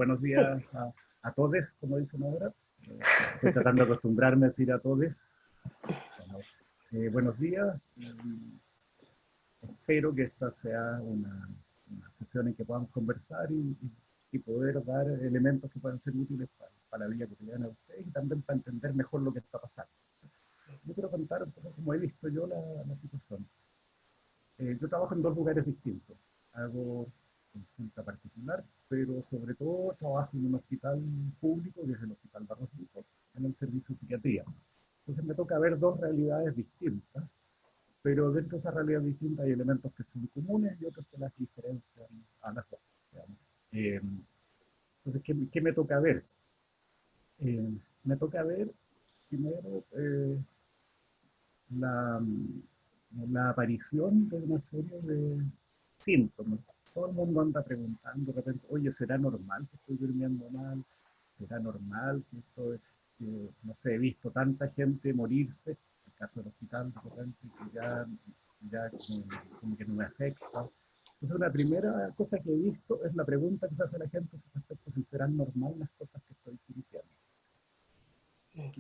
Buenos días a todos, como dicen ahora. Estoy tratando de acostumbrarme a decir a todos. Bueno, buenos días. Espero que esta sea una sesión en que podamos conversar y poder dar elementos que puedan ser útiles para la vida cotidiana de ustedes y también para entender mejor lo que está pasando. Yo quiero contar un poco cómo he visto yo la situación. Yo trabajo en dos lugares distintos. Hago consulta particular, pero sobre todo trabajo en un hospital público, que es el Hospital Barros Luco, en el servicio de psiquiatría. Entonces me toca ver dos realidades distintas, pero dentro de esas realidades distintas hay elementos que son comunes y otros que las diferencian a las dos. Eh, entonces, ¿qué me toca ver? Me toca ver primero la, la aparición de una serie de síntomas. Todo el mundo anda preguntando de repente, oye, ¿será normal que estoy durmiendo mal? ¿Será normal que esto, no sé, he visto tanta gente morirse, en el caso del hospital, de repente, que ya como que no me afecta? Entonces, una primera cosa que he visto es la pregunta que se hace la gente respecto a si serán normal las cosas que estoy sintiendo.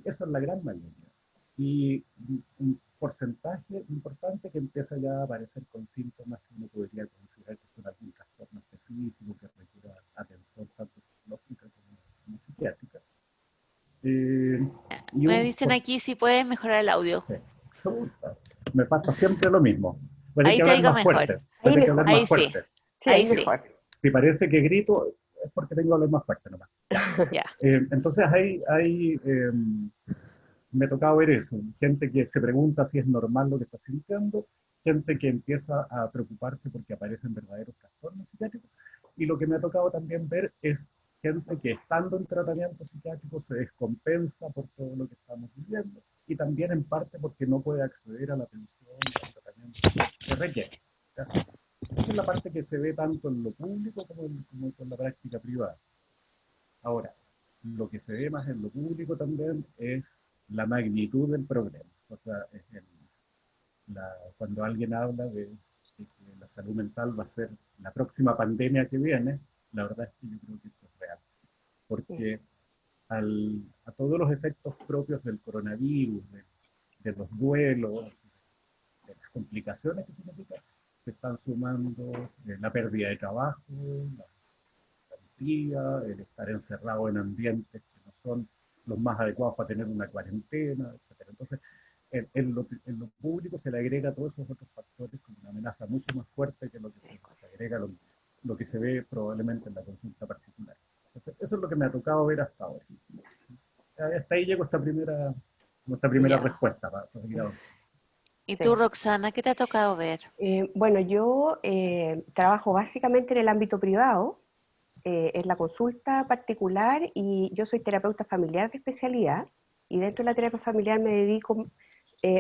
Eso es la gran mayoría. Y un porcentaje importante que empieza ya a aparecer con síntomas que uno podría considerar que son algún trastorno específico que requiera atención tanto psicológica como psiquiátrica. Y Me dicen aquí si puedes mejorar el audio. me pasa siempre lo mismo. Voy a tener Ahí que te hablar digo más mejor. fuerte. Voy a tener que hablar Ahí más sí. fuerte. Sí, Ahí ahí sí. mejor. Si parece que grito, es porque tengo que hablar más fuerte nomás. Ya. Ya. Entonces me ha tocado ver eso, gente que se pregunta si es normal lo que está sintiendo, gente que empieza a preocuparse porque aparecen verdaderos trastornos psiquiátricos, y lo que me ha tocado también ver es gente que estando en tratamiento psiquiátrico se descompensa por todo lo que estamos viviendo, y también en parte porque no puede acceder a la atención y al tratamiento que requiere. ¿Ya? Esa es la parte que se ve tanto en lo público como en la práctica privada. Ahora, lo que se ve más en lo público también es la magnitud del problema. O sea, cuando alguien habla de que la salud mental va a ser la próxima pandemia que viene, la verdad es que yo creo que eso es real. Porque a todos los efectos propios del coronavirus, de los duelos, de las complicaciones que significa, se están sumando la pérdida de trabajo, la el estar encerrado en ambientes que no son los más adecuados para tener una cuarentena, etc. Entonces, en lo público se le agrega a todos esos otros factores como una amenaza mucho más fuerte que lo que se agrega lo que se ve probablemente en la consulta particular. Entonces, eso es lo que me ha tocado ver hasta ahora. Hasta ahí llego nuestra primera Ya. respuesta para seguir avanzando. ¿Y Sí. tú, Roxana, qué te ha tocado ver? Bueno, yo trabajo básicamente en el ámbito privado, en la consulta particular, y yo soy terapeuta familiar de especialidad, y dentro de la terapia familiar me dedico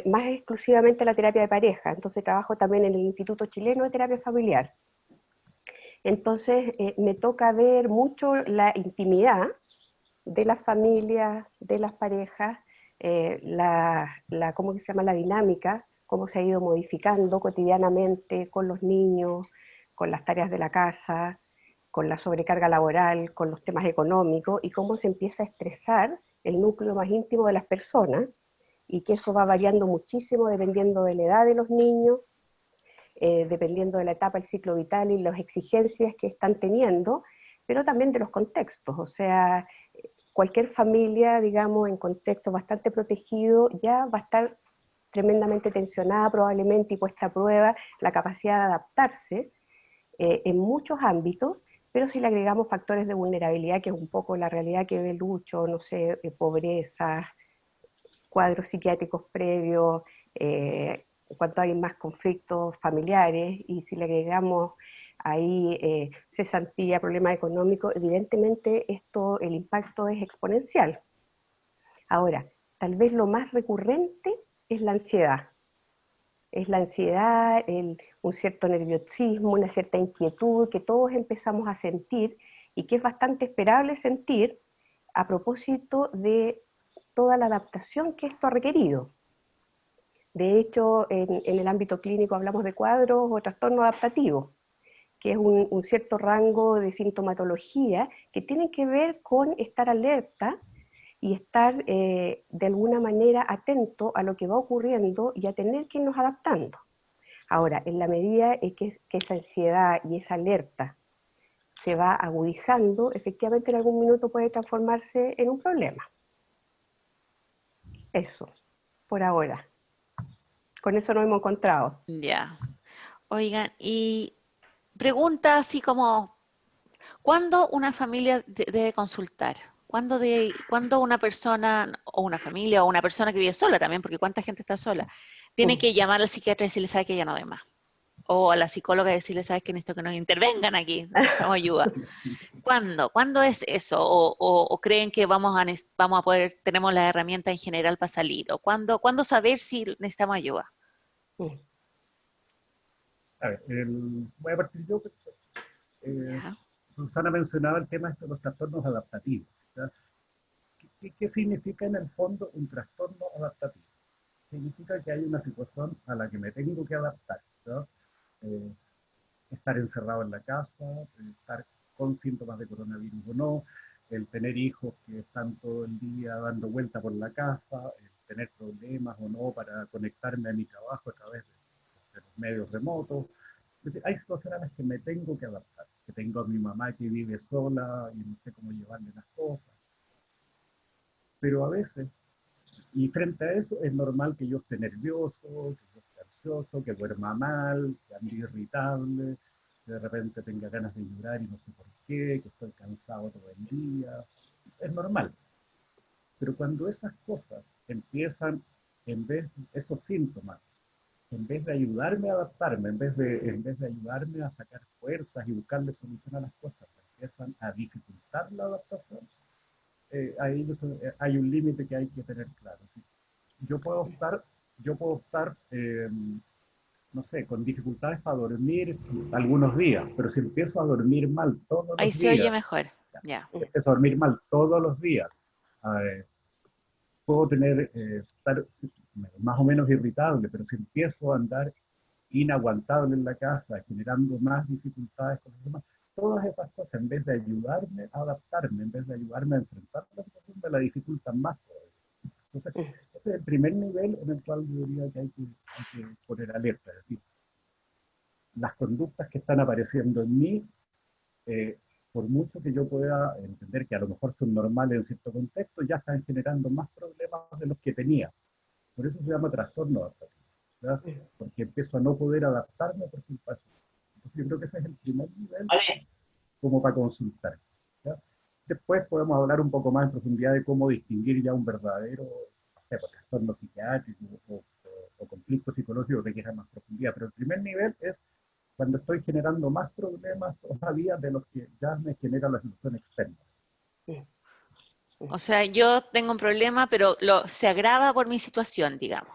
más exclusivamente a la terapia de pareja. Entonces trabajo también en el Instituto Chileno de Terapia Familiar. Entonces me toca ver mucho la intimidad de las familias, de las parejas, ¿cómo se llama? La dinámica, cómo se ha ido modificando cotidianamente con los niños, con las tareas de la casa, con la sobrecarga laboral, con los temas económicos, y cómo se empieza a estresar el núcleo más íntimo de las personas, y que eso va variando muchísimo dependiendo de la edad de los niños, dependiendo de la etapa del ciclo vital y las exigencias que están teniendo, pero también de los contextos. O sea, cualquier familia, digamos, en contexto bastante protegido, ya va a estar tremendamente tensionada probablemente y puesta a prueba la capacidad de adaptarse en muchos ámbitos, pero si le agregamos factores de vulnerabilidad, que es un poco la realidad que ve Lucho, no sé, pobreza, cuadros psiquiátricos previos, cuanto hay más conflictos familiares, y si le agregamos ahí cesantía, problemas económicos, evidentemente el impacto es exponencial. Ahora, tal vez lo más recurrente es la ansiedad. Es la ansiedad, un cierto nerviosismo, una cierta inquietud que todos empezamos a sentir y que es bastante esperable sentir a propósito de toda la adaptación que esto ha requerido. De hecho, en el ámbito clínico hablamos de cuadros o trastornos adaptativos. que es un cierto rango de sintomatología que tienen que ver con estar alerta y estar de alguna manera atento a lo que va ocurriendo y a tener que irnos adaptando. Ahora, en la medida en que esa ansiedad y esa alerta se va agudizando, efectivamente en algún minuto puede transformarse en un problema. Eso, por ahora. Con eso nos hemos encontrado. Ya. Oigan, y pregunta así como, ¿cuándo una familia debe consultar? ¿Cuándo una persona, o una familia, o una persona que vive sola también, porque cuánta gente está sola, tiene que llamar al psiquiatra y decirle, sabe que ya no ve más? O a la psicóloga y decirle, sabes que necesito que nos intervengan aquí, necesitamos ayuda. ¿Cuándo? ¿Cuándo es eso? ¿O creen que vamos a poder, tenemos las herramientas en general para salir? ¿O cuándo saber si necesitamos ayuda? A ver, voy a partir yo. Ya. Susana mencionaba el tema de los trastornos adaptativos. ¿Ya? ¿Qué significa en el fondo un trastorno adaptativo? Significa que hay una situación a la que me tengo que adaptar. ¿Ya? Eh, Estar encerrado en la casa, estar con síntomas de coronavirus o no, el tener hijos que están todo el día dando vuelta por la casa, el tener problemas o no para conectarme a mi trabajo a través de los medios remotos. Es decir, hay situaciones a las que me tengo que adaptar, que tengo a mi mamá que vive sola y no sé cómo llevarle las cosas. Pero a veces, y frente a eso, es normal que yo esté nervioso, que yo esté ansioso, que duerma mal, que ande irritable, que de repente tenga ganas de llorar y no sé por qué, que estoy cansado todo el día. Es normal. Pero cuando esas cosas empiezan, en vez de esos síntomas, en vez de ayudarme a adaptarme, en vez de ayudarme a sacar fuerzas y buscarle solución a las cosas, empiezan a dificultar la adaptación, ahí hay un límite que hay que tener claro. ¿Sí? Yo puedo estar, no sé, con dificultades para dormir algunos días, pero si empiezo a dormir mal todos Ahí los se oye días, mejor. Ya. si empiezo a dormir mal todos los días, eh, puedo estar más o menos irritable, pero si empiezo a andar inaguantable en la casa, generando más dificultades con los demás, todas esas cosas, en vez de ayudarme a adaptarme, en vez de ayudarme a enfrentar la situación, me la dificultan más todavía. Entonces, ese es el primer nivel en el cual yo diría que hay que poner alerta. Es decir, las conductas que están apareciendo en mí, eh, por mucho que yo pueda entender que a lo mejor son normales en cierto contexto, ya están generando más problemas de los que tenía. Por eso se llama trastorno adaptativo, ¿verdad? Porque empiezo a no poder adaptarme por culpa de eso. Entonces yo creo que ese es el primer nivel como para consultar. ¿Ya? Después podemos hablar un poco más en profundidad de cómo distinguir ya un verdadero, no sé, trastorno psiquiátrico o conflicto psicológico que quiera más profundidad. Pero el primer nivel es cuando estoy generando más problemas todavía de los que ya me genera la situación externa. O sea, yo tengo un problema, pero se agrava por mi situación, digamos.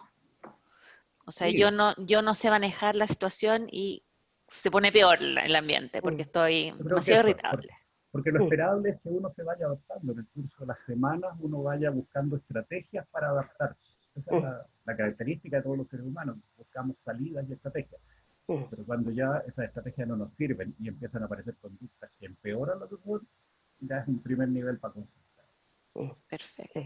O sea, Sí, yo no sé manejar la situación y se pone peor el ambiente porque estoy yo creo que demasiado eso, irritable. porque lo esperable es que uno se vaya adaptando. En el curso de las semanas uno vaya buscando estrategias para adaptarse. Esa es la característica de todos los seres humanos. Buscamos salidas y estrategias. Pero cuando ya esas estrategias no nos sirven y empiezan a aparecer conductas que empeoran la situación, ya es un primer nivel para consultar. Perfecto.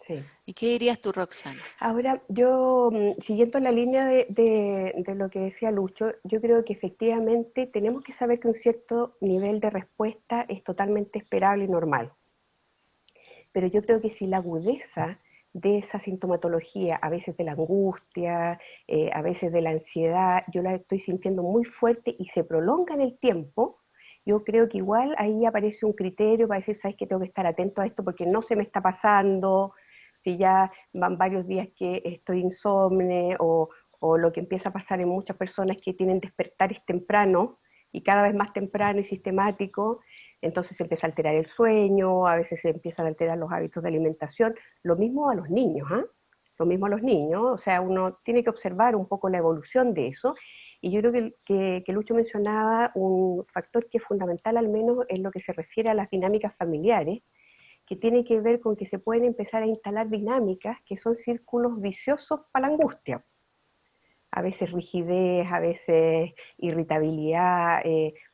Sí. ¿Y qué dirías tú, Roxana? Ahora, yo, siguiendo la línea de lo que decía Lucho, yo creo que efectivamente tenemos que saber que un cierto nivel de respuesta es totalmente esperable y normal. Pero yo creo que si la agudeza de esa sintomatología, a veces de la angustia, a veces de la ansiedad, yo la estoy sintiendo muy fuerte y se prolonga en el tiempo, yo creo que igual ahí aparece un criterio para decir, sabes que tengo que estar atento a esto porque no se me está pasando, si ya van varios días que estoy insomne o lo que empieza a pasar en muchas personas que tienen despertares temprano y cada vez más temprano y sistemático, entonces se empieza a alterar el sueño, a veces se empiezan a alterar los hábitos de alimentación, lo mismo a los niños, ¿eh? Lo mismo a los niños, o sea, uno tiene que observar un poco la evolución de eso, y yo creo que Lucho mencionaba un factor que es fundamental al menos en lo que se refiere a las dinámicas familiares, que tiene que ver con que se pueden empezar a instalar dinámicas que son círculos viciosos para la angustia. a veces rigidez, a veces irritabilidad,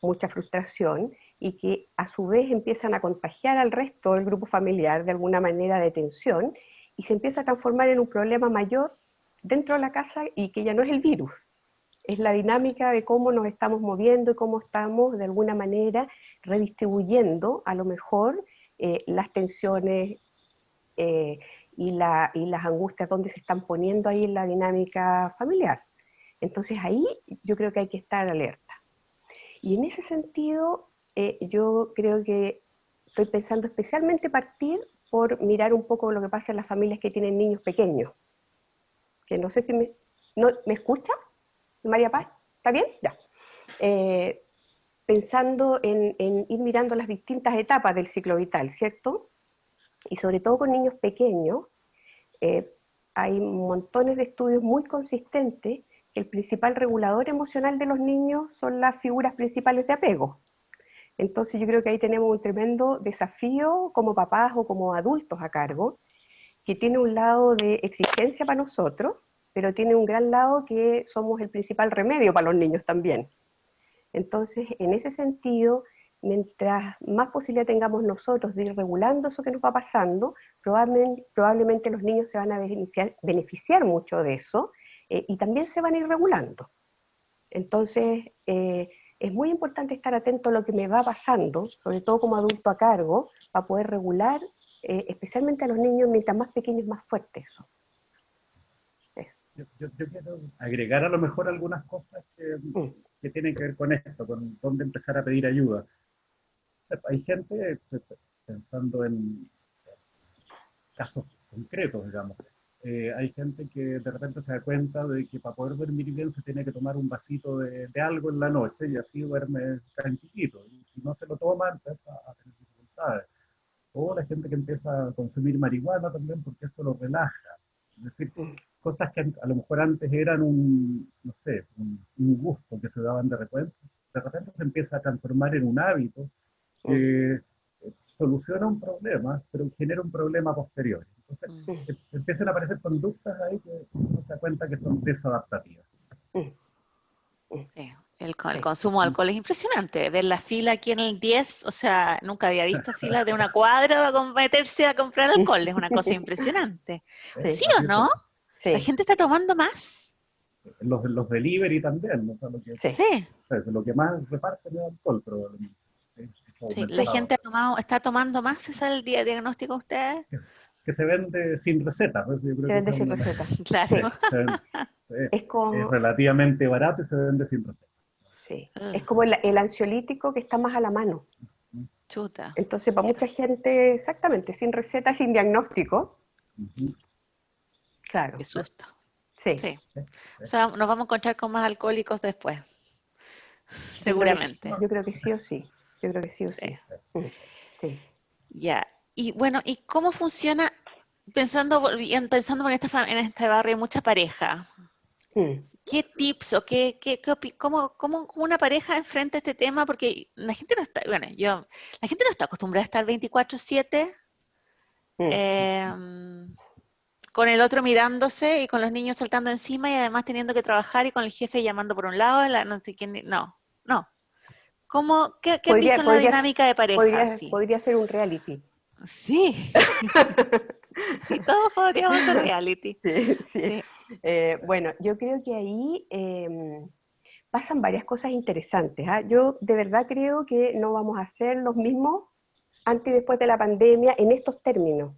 mucha frustración, y que a su vez empiezan a contagiar al resto del grupo familiar de alguna manera de tensión, y se empieza a transformar en un problema mayor dentro de la casa, y que ya no es el virus, es la dinámica de cómo nos estamos moviendo y cómo estamos de alguna manera redistribuyendo a lo mejor las tensiones y las angustias donde se están poniendo ahí en la dinámica familiar. Entonces ahí yo creo que hay que estar alerta. Y en ese sentido, yo creo que estoy pensando especialmente partir por mirar un poco lo que pasa en las familias que tienen niños pequeños. Que no sé si ¿me escucha, María Paz? ¿Está bien? Ya. Pensando en ir mirando las distintas etapas del ciclo vital, ¿cierto? Y sobre todo con niños pequeños, hay montones de estudios muy consistentes que el principal regulador emocional de los niños son las figuras principales de apego. Entonces yo creo que ahí tenemos un tremendo desafío como papás o como adultos a cargo, que tiene un lado de exigencia para nosotros, pero tiene un gran lado que somos el principal remedio para los niños también. Entonces, en ese sentido, mientras más posibilidad tengamos nosotros de ir regulando eso que nos va pasando, probablemente los niños se van a beneficiar mucho de eso, y también se van a ir regulando. Entonces, es muy importante estar atento a lo que me va pasando, sobre todo como adulto a cargo, para poder regular, especialmente a los niños, mientras más pequeños, más fuerte eso. Yo quiero agregar a lo mejor algunas cosas que tienen que ver con esto, con dónde empezar a pedir ayuda. Hay gente, pensando en casos concretos, digamos, hay gente que de repente se da cuenta de que para poder dormir bien se tiene que tomar un vasito de algo en la noche y así duerme tranquilito. Y si no se lo toma, empieza a tener dificultades. O la gente que empieza a consumir marihuana también porque eso lo relaja. Es decir, cosas que a lo mejor antes eran no sé, un gusto que se daban de repente se empieza a transformar en un hábito que soluciona un problema, pero genera un problema posterior. Entonces, empiezan a aparecer conductas ahí que uno se da cuenta que son desadaptativas. Sí, el consumo de alcohol es impresionante. Ver la fila aquí en el 10, o sea, nunca había visto filas de una cuadra para meterse a comprar alcohol. Es una cosa impresionante. ¿Sí o no? Sí. ¿La gente está tomando más? Los delivery también, ¿no? O sea, Sí. Lo que más reparten es alcohol, probablemente. Sí, la gente está tomando más, ¿ese es el diagnóstico de ustedes? Que se vende sin receta. Pues yo creo Se vende sin receta. Claro. Es relativamente barato y se vende sin receta. Sí. Es como el ansiolítico que está más a la mano. Chuta. Entonces, para mucha gente, exactamente, sin receta, sin diagnóstico. Claro. Qué susto. Sí. O sea, nos vamos a encontrar con más alcohólicos después. Seguramente. Yo creo que sí o sí. Yo creo que sí o sí. Sí. Ya. Y bueno, ¿y cómo funciona? Pensando en este barrio hay mucha pareja. ¿Qué tips o cómo una pareja enfrenta este tema? Porque la gente no está, la gente no está acostumbrada a estar 24/7 con el otro mirándose y con los niños saltando encima y además teniendo que trabajar y con el jefe llamando por un lado, no sé quién, no. ¿Qué han visto en la dinámica de pareja? Podría ser un reality. Sí. Sí, todos podríamos hacer reality. Sí. Bueno, yo creo que ahí pasan varias cosas interesantes. Yo de verdad creo que no vamos a ser los mismos antes y después de la pandemia en estos términos,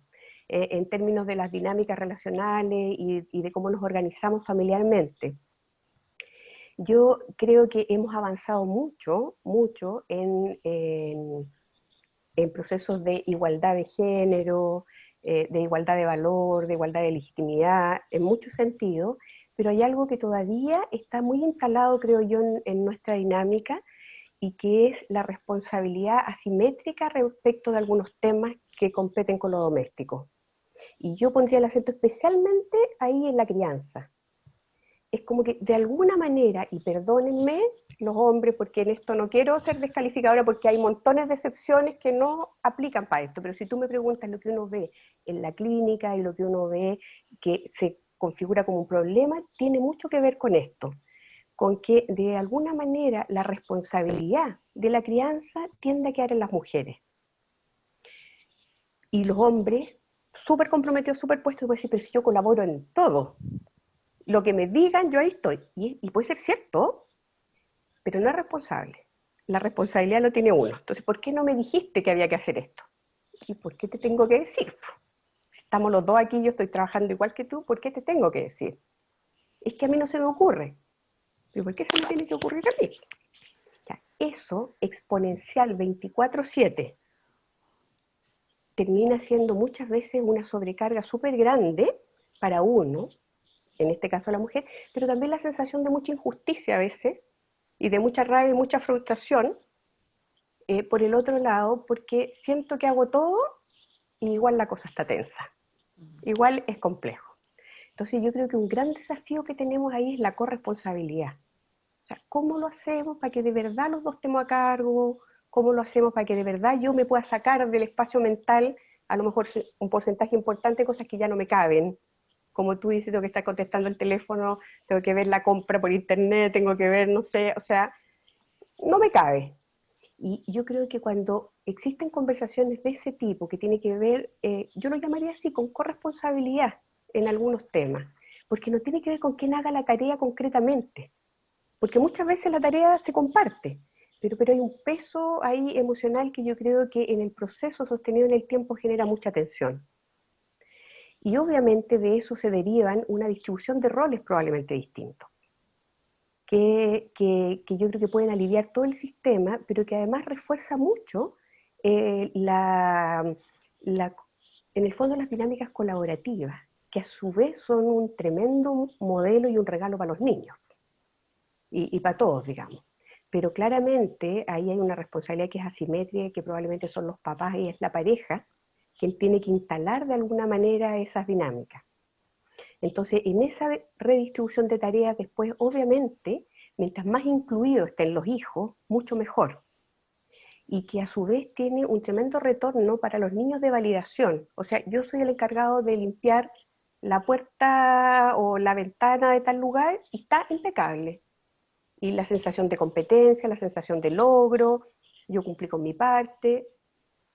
en términos de las dinámicas relacionales y de cómo nos organizamos familiarmente. Yo creo que hemos avanzado mucho en procesos de igualdad de género, de igualdad de valor, de igualdad de legitimidad, en muchos sentidos, pero hay algo que todavía está muy instalado, creo yo, en nuestra dinámica, y que es la responsabilidad asimétrica respecto de algunos temas que competen con lo doméstico. Y yo pondría el acento especialmente ahí en la crianza. Es como que de alguna manera, y perdónenme los hombres, porque en esto no quiero ser descalificadora, porque hay montones de excepciones que no aplican para esto, pero si tú me preguntas lo que uno ve en la clínica y lo que uno ve que se configura como un problema tiene mucho que ver con esto, con que de alguna manera la responsabilidad de la crianza tiende a quedar en las mujeres. Y los hombres, súper comprometidos, súper puestos, pueden decir, pero si yo colaboro en todo, lo que me digan, yo ahí estoy. Y puede ser cierto, pero no es responsable. La responsabilidad lo tiene uno. Entonces, ¿por qué no me dijiste que había que hacer esto? ¿Y por qué te tengo que decir? Si estamos los dos aquí, yo estoy trabajando igual que tú, ¿por qué te tengo que decir? Es que a mí no se me ocurre. ¿Pero por qué se me tiene que ocurrir a mí? Ya, eso, exponencial 24/7, termina siendo muchas veces una sobrecarga súper grande para uno, en este caso la mujer, pero también la sensación de mucha injusticia a veces, y de mucha rabia y mucha frustración, por el otro lado, porque siento que hago todo y igual la cosa está tensa, igual es complejo. Entonces yo creo que un gran desafío que tenemos ahí es la corresponsabilidad. O sea, ¿cómo lo hacemos para que de verdad los dos estemos a cargo? ¿Cómo lo hacemos para que de verdad yo me pueda sacar del espacio mental a lo mejor un porcentaje importante de cosas que ya no me caben? Como tú dices, tengo que estar contestando el teléfono, tengo que ver la compra por internet, tengo que ver, no sé, o sea, no me cabe. Y yo creo que cuando existen conversaciones de ese tipo, que tiene que ver, yo lo llamaría así, con corresponsabilidad en algunos temas, porque no tiene que ver con quién haga la tarea concretamente, porque muchas veces la tarea se comparte, pero hay un peso ahí emocional que yo creo que en el proceso sostenido en el tiempo genera mucha tensión. Y obviamente de eso se derivan una distribución de roles probablemente distintos, que yo creo que pueden aliviar todo el sistema, pero que además refuerza mucho eh, la, la, en el fondo las dinámicas colaborativas, que a su vez son un tremendo modelo y un regalo para los niños, y para todos, digamos. Pero claramente ahí hay una responsabilidad que es asimétrica, que probablemente son los papás y es la pareja, quien tiene que instalar de alguna manera esas dinámicas. Entonces, en esa redistribución de tareas después, obviamente, mientras más incluidos estén los hijos, mucho mejor. Y que a su vez tiene un tremendo retorno para los niños de validación. O sea, yo soy el encargado de limpiar la puerta o la ventana de tal lugar y está impecable. Y la sensación de competencia, la sensación de logro, yo cumplí con mi parte.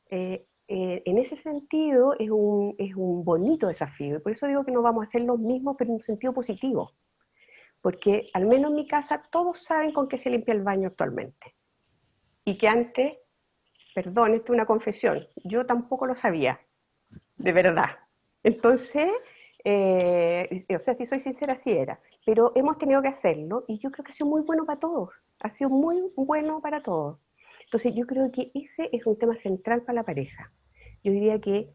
En ese sentido es un bonito desafío, y por eso digo que no vamos a hacer los mismos, pero en un sentido positivo, porque al menos en mi casa todos saben con qué se limpia el baño actualmente, y que antes, perdón, esto es una confesión, yo tampoco lo sabía, de verdad. Entonces, o sea, si soy sincera, así era, pero hemos tenido que hacerlo, y yo creo que ha sido muy bueno para todos, ha sido muy bueno para todos. Entonces yo creo que ese es un tema central para la pareja. Yo diría que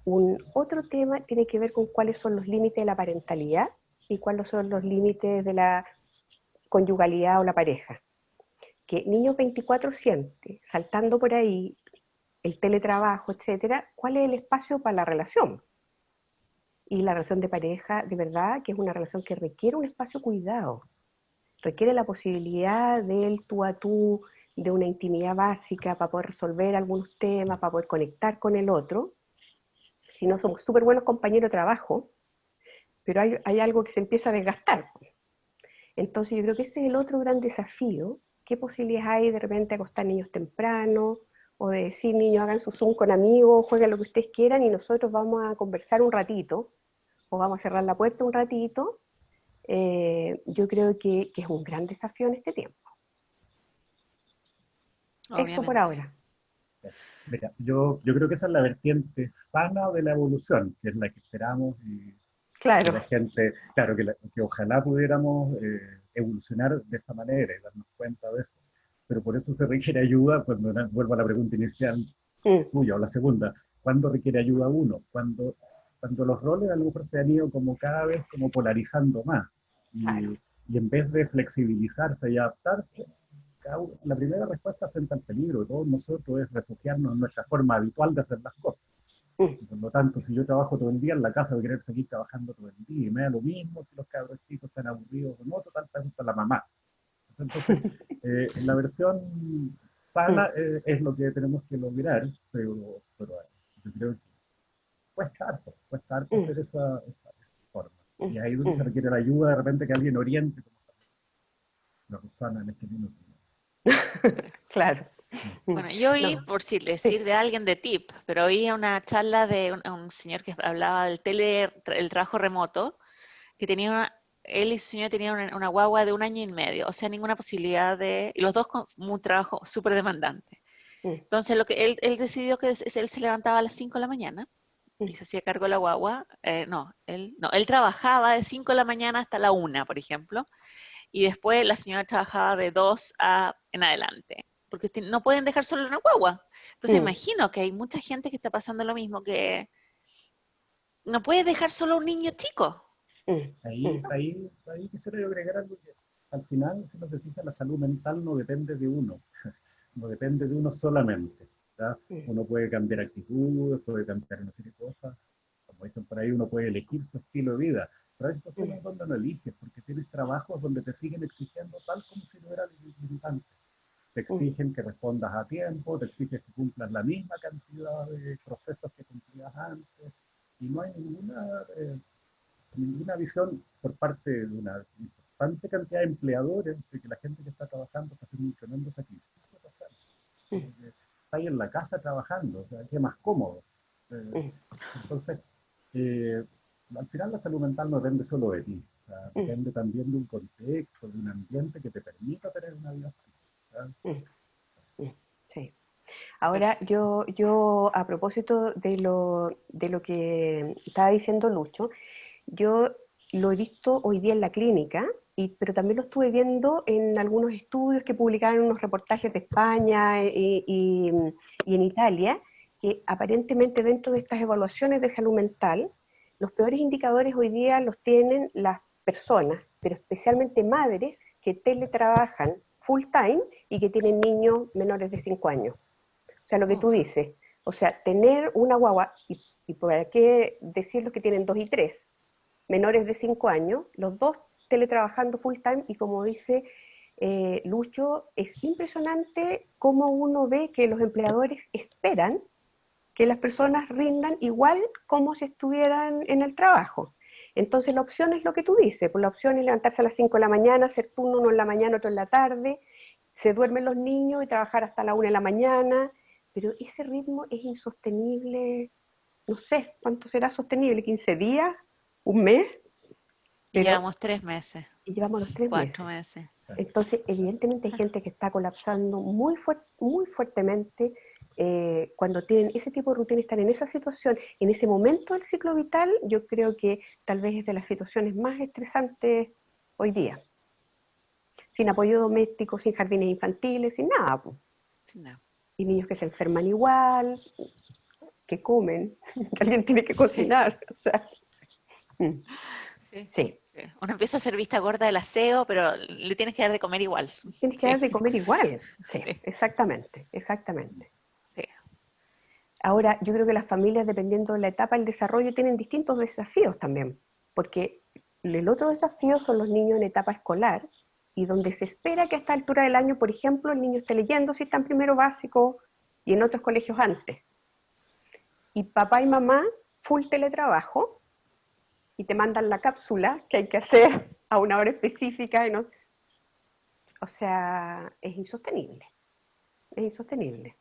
un otro tema tiene que ver con cuáles son los límites de la parentalidad y cuáles son los límites de la conyugalidad o la pareja. Que niños 24/7, saltando por ahí, el teletrabajo, etcétera, ¿cuál es el espacio para la relación? Y la relación de pareja, de verdad, que es una relación que requiere un espacio cuidado, requiere la posibilidad del tú a tú, de una intimidad básica para poder resolver algunos temas, para poder conectar con el otro. Si no, somos súper buenos compañeros de trabajo, pero hay algo que se empieza a desgastar. Entonces yo creo que ese es el otro gran desafío. ¿Qué posibilidades hay de repente de acostar niños temprano? O de decir, niños, hagan su Zoom con amigos, jueguen lo que ustedes quieran y nosotros vamos a conversar un ratito, o vamos a cerrar la puerta un ratito. Yo creo que es un gran desafío en este tiempo. Eso por Obviamente. ahora. Mira, yo creo que esa es la vertiente sana de la evolución, que es la que esperamos y Claro. la gente, claro, que ojalá pudiéramos evolucionar de esa manera y darnos cuenta de eso. Pero por eso se requiere ayuda, cuando vuelvo a la pregunta inicial Mm, tuya o la segunda, ¿cuándo requiere ayuda uno? Cuando los roles a lo mejor se han ido como cada vez como polarizando más claro. y en vez de flexibilizarse y adaptarse, la primera respuesta frente al peligro de todos nosotros es refugiarnos en nuestra forma habitual de hacer las cosas. Mm, Y por lo tanto, si yo trabajo todo el día en la casa, voy a querer seguir trabajando todo el día. Y me da lo mismo si los cabros chicos están aburridos o no, total, para eso está la mamá. Entonces, la versión mm. sana es lo que tenemos que lograr, pero yo creo que cuesta harto Mm. hacer esa forma. Y ahí es donde se requiere la ayuda, de repente que alguien oriente, como la Rosana en este minuto. Claro. Bueno, yo oí, No, por si le sí. sirve a alguien de tip, pero oí una charla de un señor que hablaba del el trabajo remoto, que tenía él y su señor tenían una guagua de 1 año y medio, o sea, ninguna posibilidad y los dos con un trabajo súper demandante. Entonces, lo que él decidió que él se levantaba a las 5 de la mañana y se hacía cargo de la guagua. Él trabajaba de 5 de la mañana hasta la 1, por ejemplo, y después la señora trabajaba de 2 en adelante, porque no pueden dejar solo una guagua. Entonces, imagino que hay mucha gente que está pasando lo mismo, que no puede dejar solo un niño chico. Ahí quisiera yo agregar algo que al final, si uno se fija, la salud mental no depende de uno, no depende de uno solamente. ¿Ya? Uno puede cambiar actitudes, puede cambiar una serie de cosas, como dicen por ahí, uno puede elegir su estilo de vida, pero hay situaciones donde no eliges, porque tienes trabajos donde te siguen exigiendo tal como si no era limitante. Te exigen que respondas a tiempo, te exigen que cumplas la misma cantidad de procesos que cumplías antes, y no hay ninguna visión por parte de una importante cantidad de empleadores de que la gente que está trabajando está haciendo un tremendo sacrificio total. Está ahí en la casa trabajando, o sea, es más cómodo. Entonces, al final la salud mental no depende solo de ti, o sea, depende también de un contexto, de un ambiente que te permita tener una vida así. Sí. Ahora, yo a propósito de lo que estaba diciendo Lucho, yo lo he visto hoy día en la clínica, pero también lo estuve viendo en algunos estudios que publicaron unos reportajes de España y en Italia, que aparentemente dentro de estas evaluaciones de salud mental, los peores indicadores hoy día los tienen las personas, pero especialmente madres que teletrabajan full time y que tienen niños menores de 5 años. O sea, lo que tú dices, o sea, tener una guagua, y por qué decir los que tienen 2 y 3, menores de 5 años, los dos teletrabajando full time, y como dice Lucho, es impresionante cómo uno ve que los empleadores esperan que las personas rindan igual como si estuvieran en el trabajo. Entonces la opción es lo que tú dices, pues la opción es levantarse a las 5 de la mañana, hacer turno uno en la mañana, otro en la tarde, se duermen los niños y trabajar hasta la 1 de la mañana, pero ese ritmo es insostenible, no sé, ¿cuánto será sostenible? ¿15 días? ¿Un mes? Y Pero llevamos 3 meses, y llevamos los 3 meses. 4 meses. Entonces, evidentemente hay gente que está colapsando muy fuertemente cuando tienen ese tipo de rutina, están en esa situación, en ese momento del ciclo vital. Yo creo que tal vez es de las situaciones más estresantes hoy día. Sin apoyo doméstico, sin jardines infantiles, sin nada. Pues. Sí, no. Y niños que se enferman igual, que comen, que alguien tiene que cocinar. O sea, Sí. sí. Uno empieza a hacer vista gorda del aseo, pero le tienes que dar de comer igual. Tienes que Sí. dar de comer igual. Sí, Sí. exactamente, exactamente. Sí. Ahora, yo creo que las familias, dependiendo de la etapa del desarrollo, tienen distintos desafíos también, porque el otro desafío son los niños en etapa escolar, y donde se espera que a esta altura del año, por ejemplo, el niño esté leyendo si está en primero básico y en otros colegios antes. Y papá y mamá, full teletrabajo, y te mandan la cápsula que hay que hacer a una hora específica. Y no, o sea, es insostenible, es insostenible.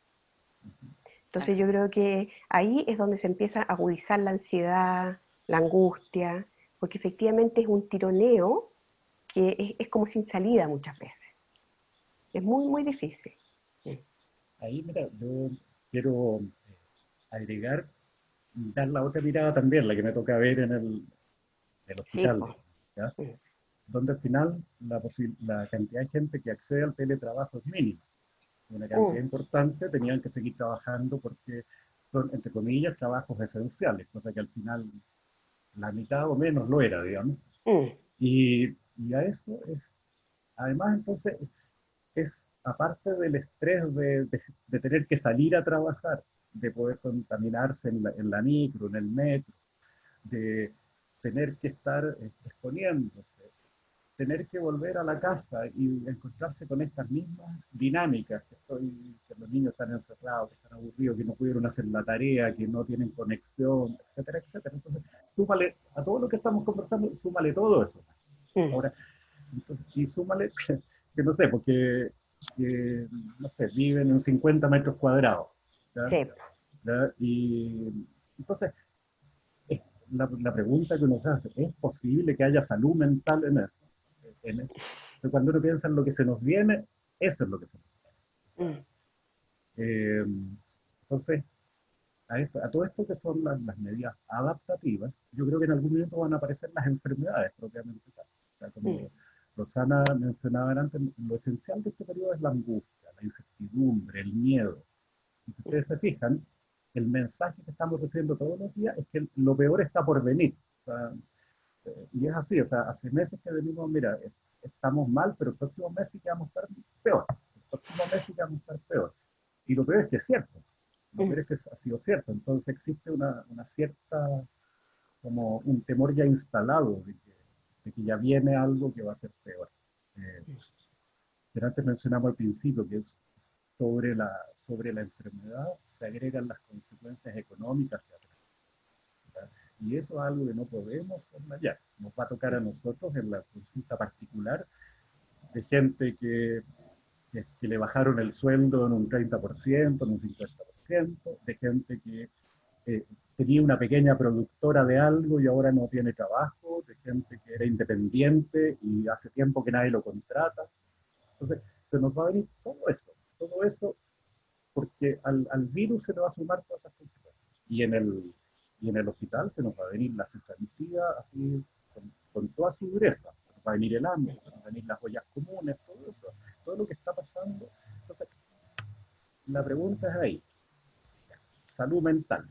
Entonces yo creo que ahí es donde se empieza a agudizar la ansiedad, la angustia, porque efectivamente es un tironeo que es como sin salida muchas veces. Es muy difícil. Ahí, mira, yo quiero agregar, dar la otra mirada también, la que me toca ver en el Sí, hospital, pues. ¿ya? Donde al final la cantidad de gente que accede al teletrabajo es mínima. Una cantidad importante tenían que seguir trabajando porque son, entre comillas, trabajos esenciales, cosa que al final la mitad o menos lo era, digamos. Y a eso es, además entonces, es aparte del estrés de tener que salir a trabajar, de poder contaminarse en la micro, en el metro, de tener que estar exponiéndose, tener que volver a la casa y encontrarse con estas mismas dinámicas, que los niños están encerrados, que están aburridos, que no pudieron hacer la tarea, que no tienen conexión, etcétera, etcétera. Entonces, súmale a todo lo que estamos conversando, súmale todo eso. Ahora, entonces, y súmale, que no sé, porque, no sé, viven en 50 metros cuadrados. ¿Ya? Sí. ¿Ya? Y entonces, la pregunta que uno se hace, ¿es posible que haya salud mental en eso? Pero cuando uno piensa en lo que se nos viene, eso es lo que se nos viene. Entonces, a todo esto que son las medidas adaptativas, yo creo que en algún momento van a aparecer las enfermedades propiamente tal. O sea, como Rosana mencionaba antes, lo esencial de este periodo es la angustia, la incertidumbre, el miedo. Y si ustedes se fijan, el mensaje que estamos recibiendo todos los días es que lo peor está por venir. O sea, y es así, o sea, hace meses que venimos, mira, estamos mal, pero el próximo mes sí que vamos a estar peor. El próximo mes sí que vamos a estar peor. Y lo peor es que es cierto. Lo peor es que ha sido cierto. Entonces existe una cierta, como un temor ya instalado de que ya viene algo que va a ser peor. Pero antes mencionamos al principio que es sobre la enfermedad se agregan las consecuencias económicas que atrae. Y eso es algo que no podemos soslayar. Nos va a tocar a nosotros en la consulta particular de gente que le bajaron el sueldo en un 30%, en un 50%, de gente que tenía una pequeña productora de algo y ahora no tiene trabajo, de gente que era independiente y hace tiempo que nadie lo contrata. Entonces, se nos va a venir todo eso, porque al virus se le va a sumar todas esas consecuencias. Y en el hospital se nos va a venir la cesantía así con toda su dureza. Se nos va a venir el hambre, se nos va a venir las ollas comunes, todo eso, todo lo que está pasando. Entonces, la pregunta es ahí, salud mental.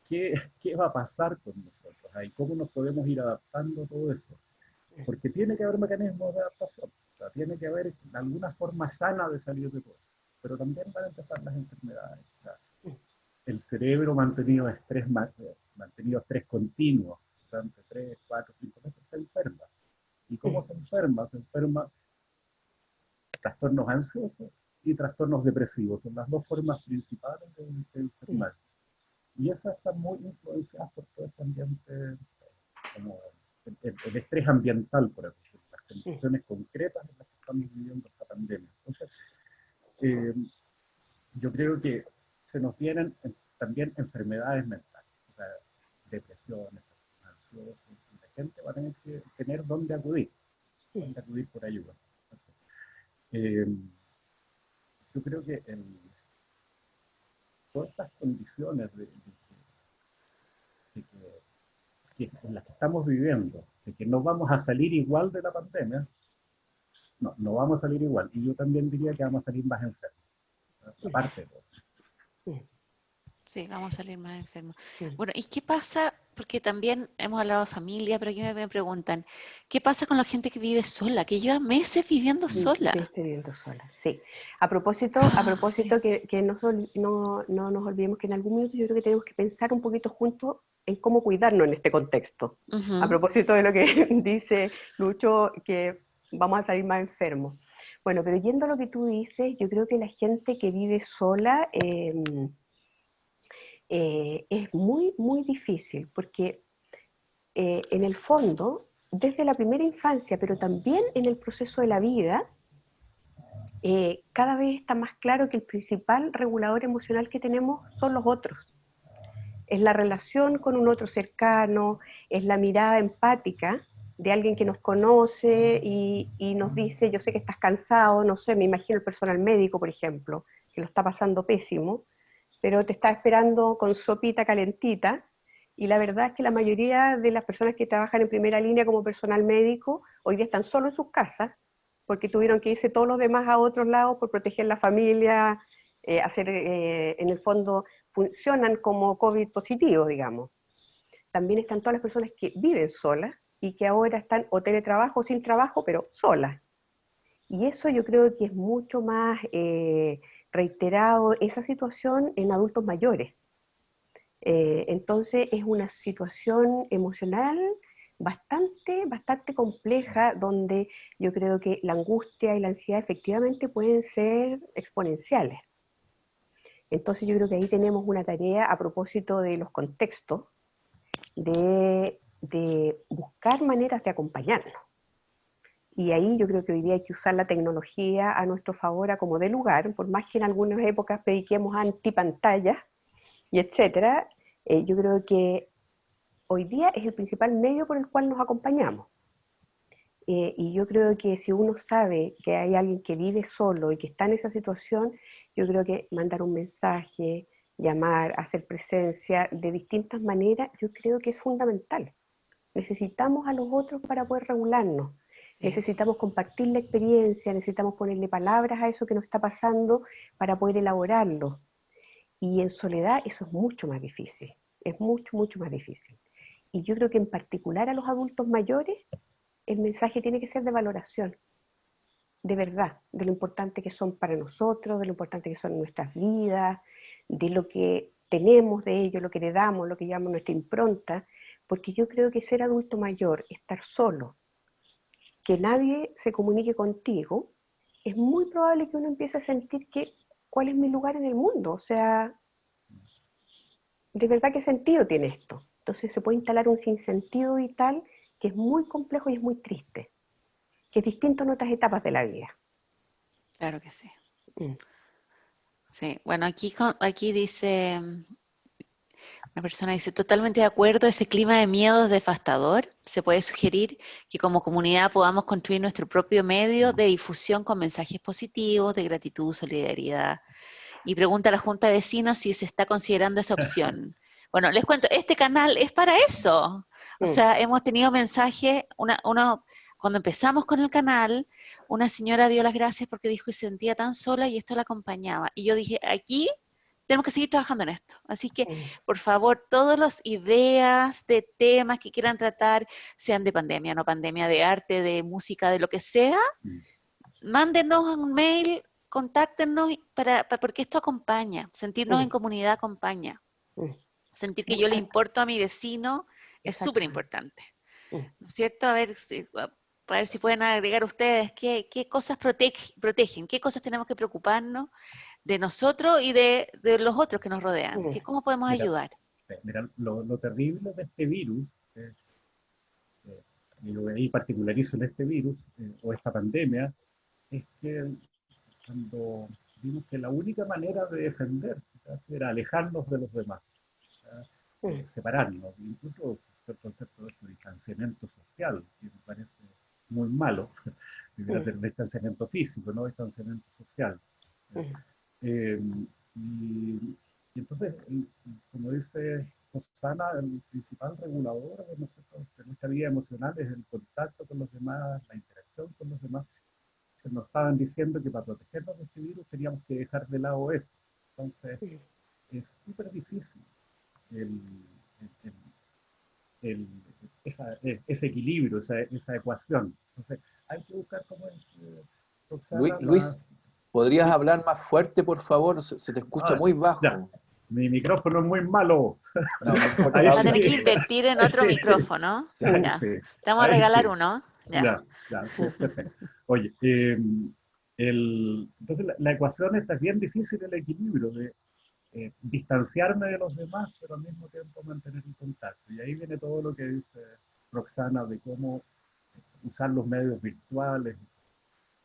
¿Qué va a pasar con nosotros ahí? ¿Cómo nos podemos ir adaptando a todo eso? Porque tiene que haber mecanismos de adaptación. O sea, tiene que haber alguna forma sana de salir de todo eso. Pero también van a empezar las enfermedades. O sea, el cerebro mantenido a estrés continuo durante 3, 4, 5 meses se enferma. ¿Y cómo se enferma? Se enferma trastornos ansiosos y trastornos depresivos. Son las dos formas principales de enfermar. Y esas están muy influenciadas por todo este ambiente, como el estrés ambiental, por ejemplo, las condiciones concretas en las que estamos viviendo esta pandemia. Entonces, yo creo que se nos vienen también enfermedades mentales, o sea, depresiones, ansiosos, y la gente va a tener que tener dónde acudir por ayuda. Entonces, yo creo que todas estas condiciones en las que estamos viviendo, de que no vamos a salir igual de la pandemia, no vamos a salir igual. Y yo también diría que vamos a salir más enfermos, aparte de todo. Sí, vamos a salir más enfermos. Bueno, ¿y qué pasa? Porque también hemos hablado de familia, pero aquí me preguntan, ¿qué pasa con la gente que vive sola, que lleva meses viviendo sola? Estoy viviendo sola, sí. A propósito Sí. que no nos olvidemos que en algún momento yo creo que tenemos que pensar un poquito juntos en cómo cuidarnos en este contexto. A propósito de lo que dice Lucho, que vamos a salir más enfermos. Bueno, pero yendo a lo que tú dices, yo creo que la gente que vive sola es muy, muy difícil, porque en el fondo, desde la primera infancia, pero también en el proceso de la vida, cada vez está más claro que el principal regulador emocional que tenemos son los otros. Es la relación con un otro cercano, es la mirada empática de alguien que nos conoce y nos dice, yo sé que estás cansado, no sé, me imagino el personal médico, por ejemplo, que lo está pasando pésimo, pero te está esperando con sopita calentita, y la verdad es que la mayoría de las personas que trabajan en primera línea como personal médico hoy día están solo en sus casas, porque tuvieron que irse todos los demás a otros lados por proteger la familia, en el fondo funcionan como COVID positivo, digamos. También están todas las personas que viven solas y que ahora están o teletrabajo o sin trabajo, pero solas. Y eso yo creo que es mucho más reiterado, esa situación en adultos mayores. Entonces es una situación emocional bastante compleja, donde yo creo que la angustia y la ansiedad efectivamente pueden ser exponenciales. Entonces yo creo que ahí tenemos una tarea a propósito de los contextos, de buscar maneras de acompañarnos. Y ahí yo creo que hoy día hay que usar la tecnología a nuestro favor a como de lugar, por más que en algunas épocas prediquemos antipantallas y etcétera, yo creo que hoy día es el principal medio por el cual nos acompañamos. Y yo creo que si uno sabe que hay alguien que vive solo y que está en esa situación, yo creo que mandar un mensaje, llamar, hacer presencia de distintas maneras, yo creo que es fundamental. Necesitamos a los otros para poder regularnos. Sí. Necesitamos compartir la experiencia, necesitamos ponerle palabras a eso que nos está pasando para poder elaborarlo. Y en soledad eso es mucho más difícil, es mucho más difícil. Y yo creo que en particular a los adultos mayores, el mensaje tiene que ser de valoración, de verdad, de lo importante que son para nosotros, de lo importante que son nuestras vidas, de lo que tenemos de ellos, lo que le damos, lo que llamamos nuestra impronta, porque yo creo que ser adulto mayor, estar solo, que nadie se comunique contigo, es muy probable que uno empiece a sentir que cuál es mi lugar en el mundo, o sea, de verdad qué sentido tiene esto. Entonces se puede instalar un sinsentido vital que es muy complejo y es muy triste, que es distinto en otras etapas de la vida. Claro que sí. Sí, bueno, aquí dice, una persona dice, totalmente de acuerdo, ese clima de miedo es devastador. Se puede sugerir que como comunidad podamos construir nuestro propio medio de difusión con mensajes positivos, de gratitud, solidaridad. Y pregunta a la Junta de Vecinos si se está considerando esa opción. Bueno, les cuento, este canal es para eso. O sea, hemos tenido mensajes, cuando empezamos con el canal, una señora dio las gracias porque dijo que se sentía tan sola y esto la acompañaba. Y yo dije, aquí tenemos que seguir trabajando en esto. Así que, por favor, todas las ideas de temas que quieran tratar, sean de pandemia, no pandemia, de arte, de música, de lo que sea, mándenos un mail, contáctenos porque esto acompaña. Sentirnos en comunidad acompaña. Sentir que yo le importo a mi vecino es súper importante. ¿No es cierto? A ver si pueden agregar ustedes qué cosas protegen, qué cosas tenemos que preocuparnos de nosotros y de los otros que nos rodean, cómo podemos ayudar. Mira, lo terrible de este virus, y lo ahí particularizo en este virus, o esta pandemia, es que cuando vimos que la única manera de defenderse era alejarnos de los demás, separarnos, incluso el concepto de distanciamiento social, que me parece muy malo, debería ser distanciamiento físico, no distanciamiento social. Y entonces, como dice Rosana, el principal regulador de nosotros, de nuestra vida emocional es el contacto con los demás, la interacción con los demás. Que nos estaban diciendo que para protegernos de este virus teníamos que dejar de lado eso. Entonces, es súper difícil ese equilibrio, esa ecuación. Entonces, hay que buscar cómo es, Roxana, Luis, ¿podrías hablar más fuerte, por favor? Se te escucha muy bajo. Ya. Mi micrófono es muy malo. No, va a tener que invertir en otro micrófono. Sí. Ya. Sí. Te vamos a regalar uno. Ya, sí, perfecto. Oye, entonces la ecuación esta es bien difícil, el equilibrio de distanciarme de los demás, pero al mismo tiempo mantener el contacto. Y ahí viene todo lo que dice Roxana de cómo usar los medios virtuales.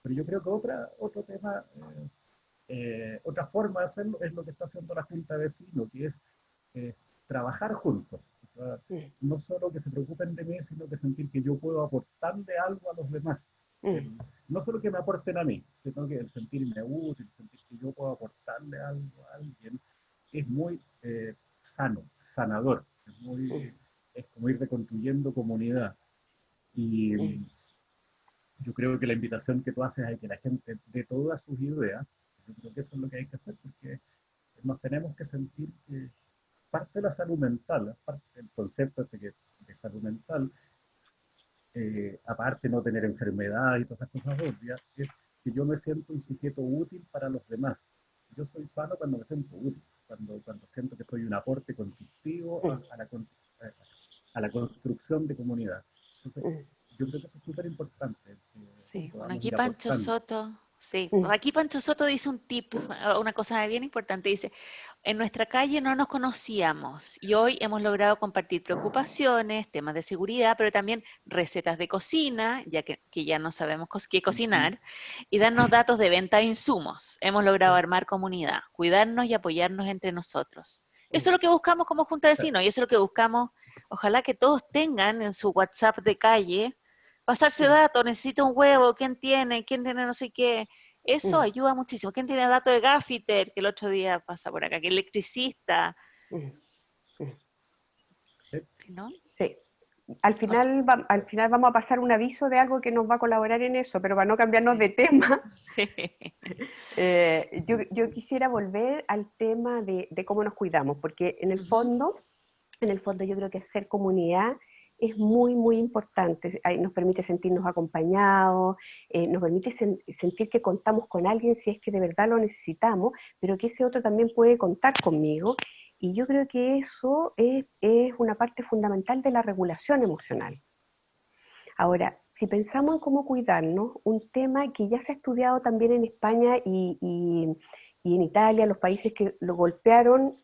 Pero yo creo que otro tema, otra forma de hacerlo es lo que está haciendo la Junta de Vecinos, que es trabajar juntos. O sea, no solo que se preocupen de mí, sino que sentir que yo puedo aportarle algo a los demás. No solo que me aporten a mí, sino que el sentirme útil, sentir que yo puedo aportarle algo a alguien, es muy sanador. Es como ir reconstruyendo comunidad. Y yo creo que la invitación que tú haces a que la gente dé todas sus ideas, yo creo que eso es lo que hay que hacer, porque nos tenemos que sentir que parte de la salud mental, parte del concepto de salud mental, aparte de no tener enfermedad y todas esas cosas obvias, es que yo me siento un sujeto útil para los demás. Yo soy sano cuando me siento útil, cuando siento que soy un aporte constructivo a la construcción de comunidad. Entonces, yo creo que eso es súper importante. Sí, bueno, Podamos aquí ir Pancho aportando. Soto, sí, aquí Pancho Soto dice un tip, una cosa bien importante, dice, en nuestra calle no nos conocíamos y hoy hemos logrado compartir preocupaciones, temas de seguridad, pero también recetas de cocina, ya que ya no sabemos qué cocinar, y darnos datos de venta de insumos. Hemos logrado armar comunidad, cuidarnos y apoyarnos entre nosotros. Eso es lo que buscamos como Junta de Vecinos y eso es lo que buscamos, ojalá que todos tengan en su WhatsApp de calle, pasarse datos, necesito un huevo, quién tiene no sé qué. Eso ayuda muchísimo. ¿Quién tiene datos de Gaffiter, que el otro día pasa por acá, que electricista? ¿No? Sí. Al final vamos a pasar un aviso de algo que nos va a colaborar en eso, pero para no cambiarnos de tema, yo quisiera volver al tema de cómo nos cuidamos, porque en el fondo yo creo que ser comunidad es muy, muy importante. Nos permite sentirnos acompañados, nos permite sentir que contamos con alguien si es que de verdad lo necesitamos, pero que ese otro también puede contar conmigo. Y yo creo que eso es una parte fundamental de la regulación emocional. Ahora, si pensamos en cómo cuidarnos, un tema que ya se ha estudiado también en España y en Italia, los países que lo golpearon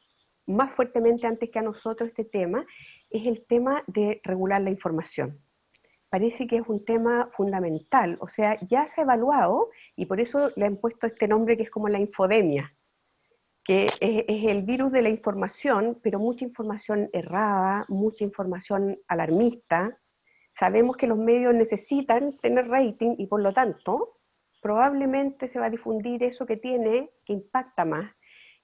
más fuertemente antes que a nosotros este tema, es el tema de regular la información. Parece que es un tema fundamental, o sea, ya se ha evaluado y por eso le han puesto este nombre que es como la infodemia, que es el virus de la información, pero mucha información errada, mucha información alarmista. Sabemos que los medios necesitan tener rating y por lo tanto probablemente se va a difundir eso que impacta más.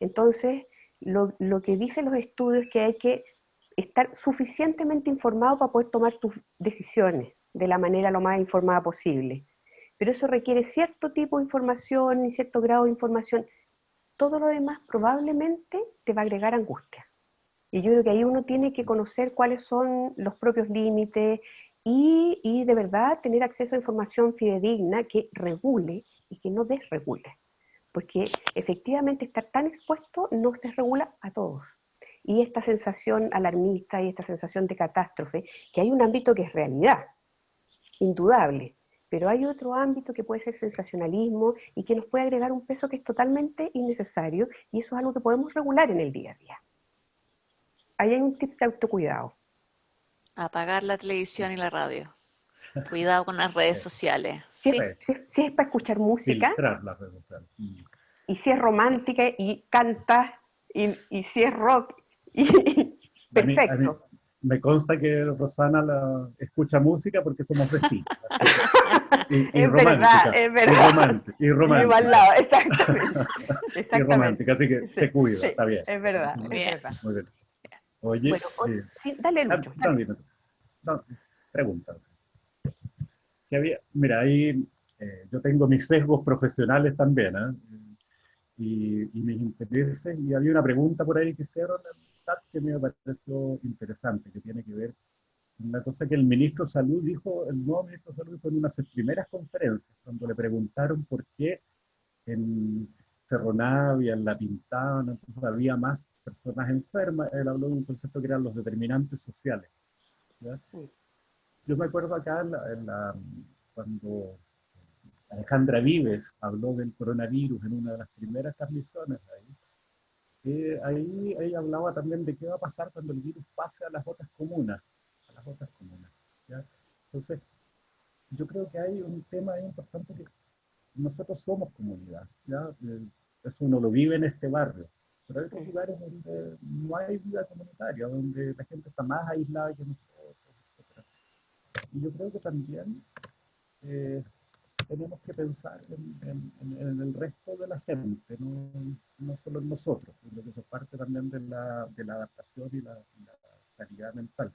Entonces, lo que dicen los estudios es que hay que estar suficientemente informado para poder tomar tus decisiones de la manera lo más informada posible. Pero eso requiere cierto tipo de información y cierto grado de información. Todo lo demás probablemente te va a agregar angustia. Y yo creo que ahí uno tiene que conocer cuáles son los propios límites y de verdad tener acceso a información fidedigna que regule y que no desregule. Porque efectivamente estar tan expuesto nos desregula a todos. Y esta sensación alarmista y esta sensación de catástrofe, que hay un ámbito que es realidad, indudable, pero hay otro ámbito que puede ser sensacionalismo y que nos puede agregar un peso que es totalmente innecesario y eso es algo que podemos regular en el día a día. Ahí hay un tip de autocuidado. Apagar la televisión y la radio. Cuidado con las redes sociales. Si Sí. es para escuchar música, Filtrar las redes sociales. y si es romántica y canta, y si es rock, y A mí perfecto. me consta que Rosana escucha música porque somos vecinos. Y Es verdad, romántica. es verdad. Y Vivo al romántica. lado, exactamente. Y romántica, así que Sí, se cuida, sí, está bien. es verdad, es Bien. verdad. Muy bien. Oye, Bueno, sí, dale, Lucho. no, dime. No, pregunta. Mira, ahí yo tengo mis sesgos profesionales también, ¿eh? Y mis intereses, y había una pregunta por ahí que hicieron en el chat que me pareció interesante, que tiene que ver con una cosa que el ministro de Salud dijo, el nuevo ministro de Salud dijo en unas primeras conferencias, cuando le preguntaron por qué en Cerro Navia, en La Pintana, entonces había más personas enfermas, él habló de un concepto que eran los determinantes sociales, ¿ya? Yo me acuerdo acá cuando Alejandra Vives habló del coronavirus en una de las primeras transmisiones ahí, ahí ella hablaba también de qué va a pasar cuando el virus pase a las otras comunas, ¿ya? Entonces, yo creo que hay un tema ahí importante que nosotros somos comunidad, ¿ya? Eso uno lo vive en este barrio, pero hay otros lugares donde no hay vida comunitaria, donde la gente está más aislada que nosotros, etc. Y yo creo que también tenemos que pensar en el resto de la gente, no solo en nosotros. Creo que eso es parte también de la adaptación y la calidad mental.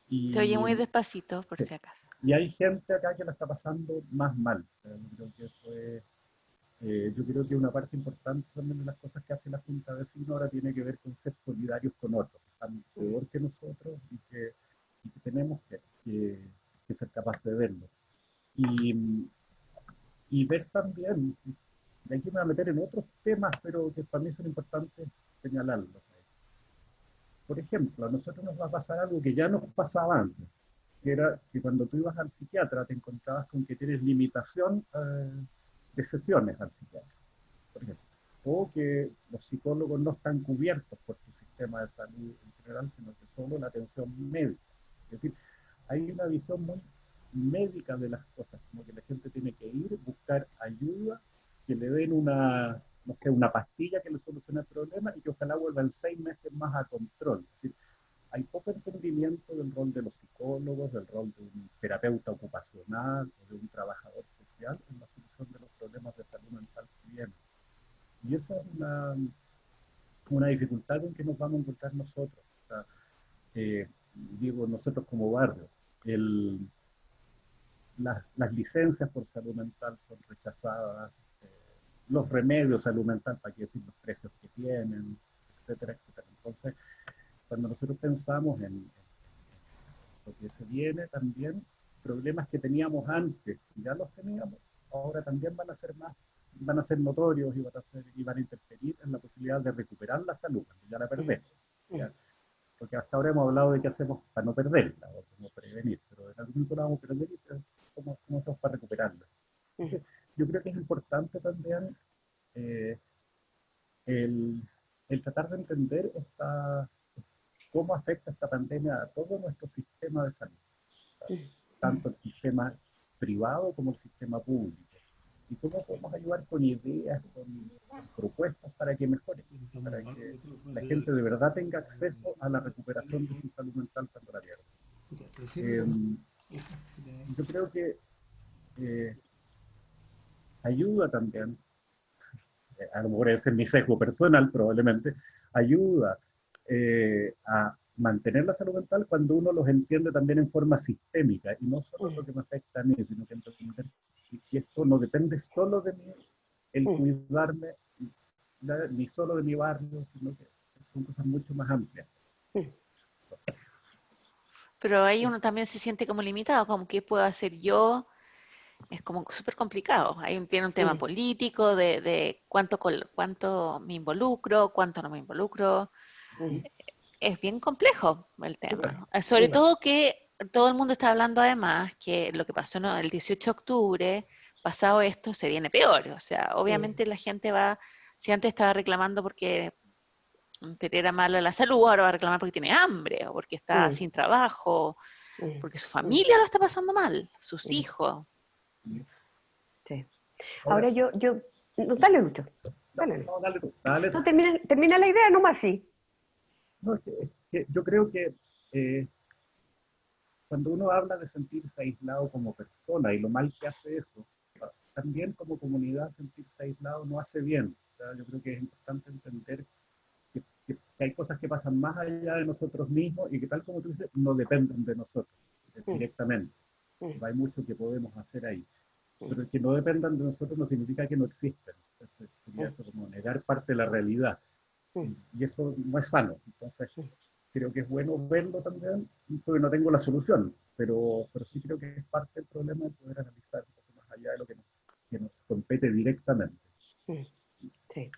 Se oye Y, muy despacito, por sí, si acaso. y hay gente acá que la está pasando más mal. Yo creo que eso es, yo creo que una parte importante también de las cosas que hace la Junta de Vecinos ahora tiene que ver con ser solidarios con otros, que están peor que nosotros y que tenemos que ser capaces de verlo. Y ver también, y aquí me voy a meter en otros temas, pero que para mí son importantes señalarlos. Por ejemplo, a nosotros nos va a pasar algo que ya nos pasaba antes, que era que cuando tú ibas al psiquiatra te encontrabas con que tienes limitación de sesiones al psiquiatra, por ejemplo, o que los psicólogos no están cubiertos por tu sistema de salud en general, sino que solo la atención médica. Es decir, hay una visión muy médica de las cosas, como que la gente tiene que ir, buscar ayuda, que le den una, no sé, una pastilla que le solucione el problema y que ojalá vuelvan 6 meses más a control. Es decir, hay poco entendimiento del rol de los psicólogos, del rol de un terapeuta ocupacional o de un trabajador social en la solución de los problemas de salud mental que vienen. Y esa es una dificultad con que nos vamos a encontrar nosotros. O sea, digo, nosotros como barrio, las licencias por salud mental son rechazadas, los remedios salud mental, para qué decir los precios que tienen, etcétera, etcétera. Entonces, cuando nosotros pensamos en lo que se viene también, problemas que teníamos antes, ya los teníamos, ahora también van a ser más, van a ser notorios y van a interferir en la posibilidad de recuperar la salud, cuando ya la perdemos. ¿Ya? Porque hasta ahora hemos hablado de qué hacemos para no perderla, o cómo prevenir, pero en algún momento la vamos a perder y cómo hacemos para recuperarla. Entonces, yo creo que es importante también eh, el, el tratar de entender cómo afecta esta pandemia a todo nuestro sistema de salud, tanto el sistema privado como el sistema público. Y cómo podemos ayudar con ideas, con propuestas para que mejore, para que la gente de verdad tenga acceso a la recuperación de su salud mental cuando la pierde. Yo creo que ayuda también, a lo mejor ese es mi sesgo personal probablemente, ayuda a mantener la salud mental cuando uno los entiende también en forma sistémica, y no solo lo que me afecta a mí, sino que entender que esto no depende solo de mí, el cuidarme, ni solo de mi barrio, sino que son cosas mucho más amplias. Pero ahí uno también se siente como limitado, como qué puedo hacer yo, es como súper complicado. Ahí tiene un tema político de cuánto me involucro, cuánto no me involucro. Es bien complejo el tema. Sobre todo que todo el mundo está hablando además que lo que pasó el 18 de octubre, pasado esto, se viene peor. O sea, obviamente la gente va, si antes estaba reclamando porque era mala la salud, ahora va a reclamar porque tiene hambre, o porque está sin trabajo, porque su familia lo está pasando mal, sus hijos. Sí. Ahora no, dale, Lucho. Dale. No, dale tú, dale tú. No, termina la idea nomás, sí. No, es que yo creo que cuando uno habla de sentirse aislado como persona y lo mal que hace eso, también como comunidad sentirse aislado no hace bien. O sea, yo creo que es importante entender que hay cosas que pasan más allá de nosotros mismos y que, tal como tú dices, no dependen de nosotros directamente. Hay mucho que podemos hacer ahí. Pero que no dependan de nosotros no significa que no existen. Entonces, sería eso como negar parte de la realidad. Y eso no es sano. Entonces, creo que es bueno verlo también, porque no tengo la solución, pero sí creo que es parte del problema de poder analizar un poco más allá de lo que nos compete directamente. Sí.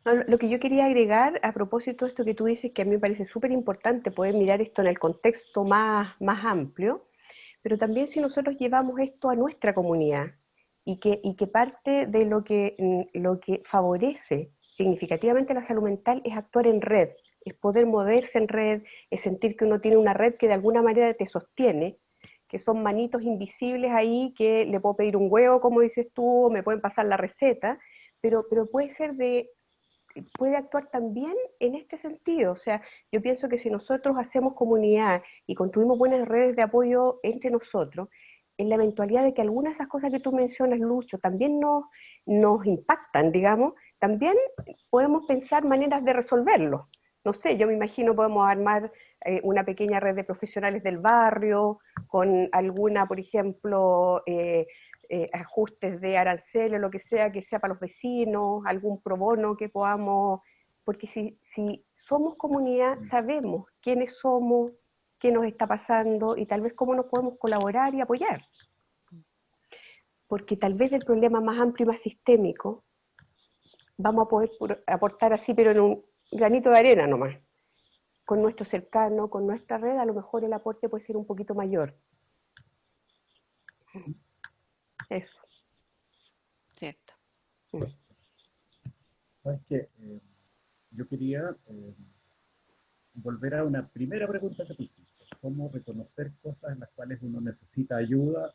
No, lo que yo quería agregar a propósito de esto que tú dices, que a mí me parece súper importante poder mirar esto en el contexto más amplio, pero también si nosotros llevamos esto a nuestra comunidad y que parte de lo que favorece significativamente la salud mental es actuar en red, es poder moverse en red, es sentir que uno tiene una red que de alguna manera te sostiene, que son manitos invisibles ahí que le puedo pedir un huevo, como dices tú, o me pueden pasar la receta, pero puede actuar también en este sentido. O sea, yo pienso que si nosotros hacemos comunidad y construimos buenas redes de apoyo entre nosotros, en la eventualidad de que algunas de esas cosas que tú mencionas, Lucho, también nos impactan, digamos, también podemos pensar maneras de resolverlo. No sé, yo me imagino podemos armar una pequeña red de profesionales del barrio, con alguna, por ejemplo, ajustes de aranceles, lo que sea para los vecinos, algún pro bono que podamos, porque si somos comunidad, sabemos quiénes somos, qué nos está pasando y tal vez cómo nos podemos colaborar y apoyar. Porque tal vez el problema más amplio y más sistémico vamos a poder aportar así, pero en un granito de arena nomás. con nuestro cercano, con nuestra red, a lo mejor el aporte puede ser un poquito mayor. Eso. Cierto. ¿Sabes qué? Yo quería volver a una primera pregunta que tú hiciste. ¿Cómo reconocer cosas en las cuales uno necesita ayuda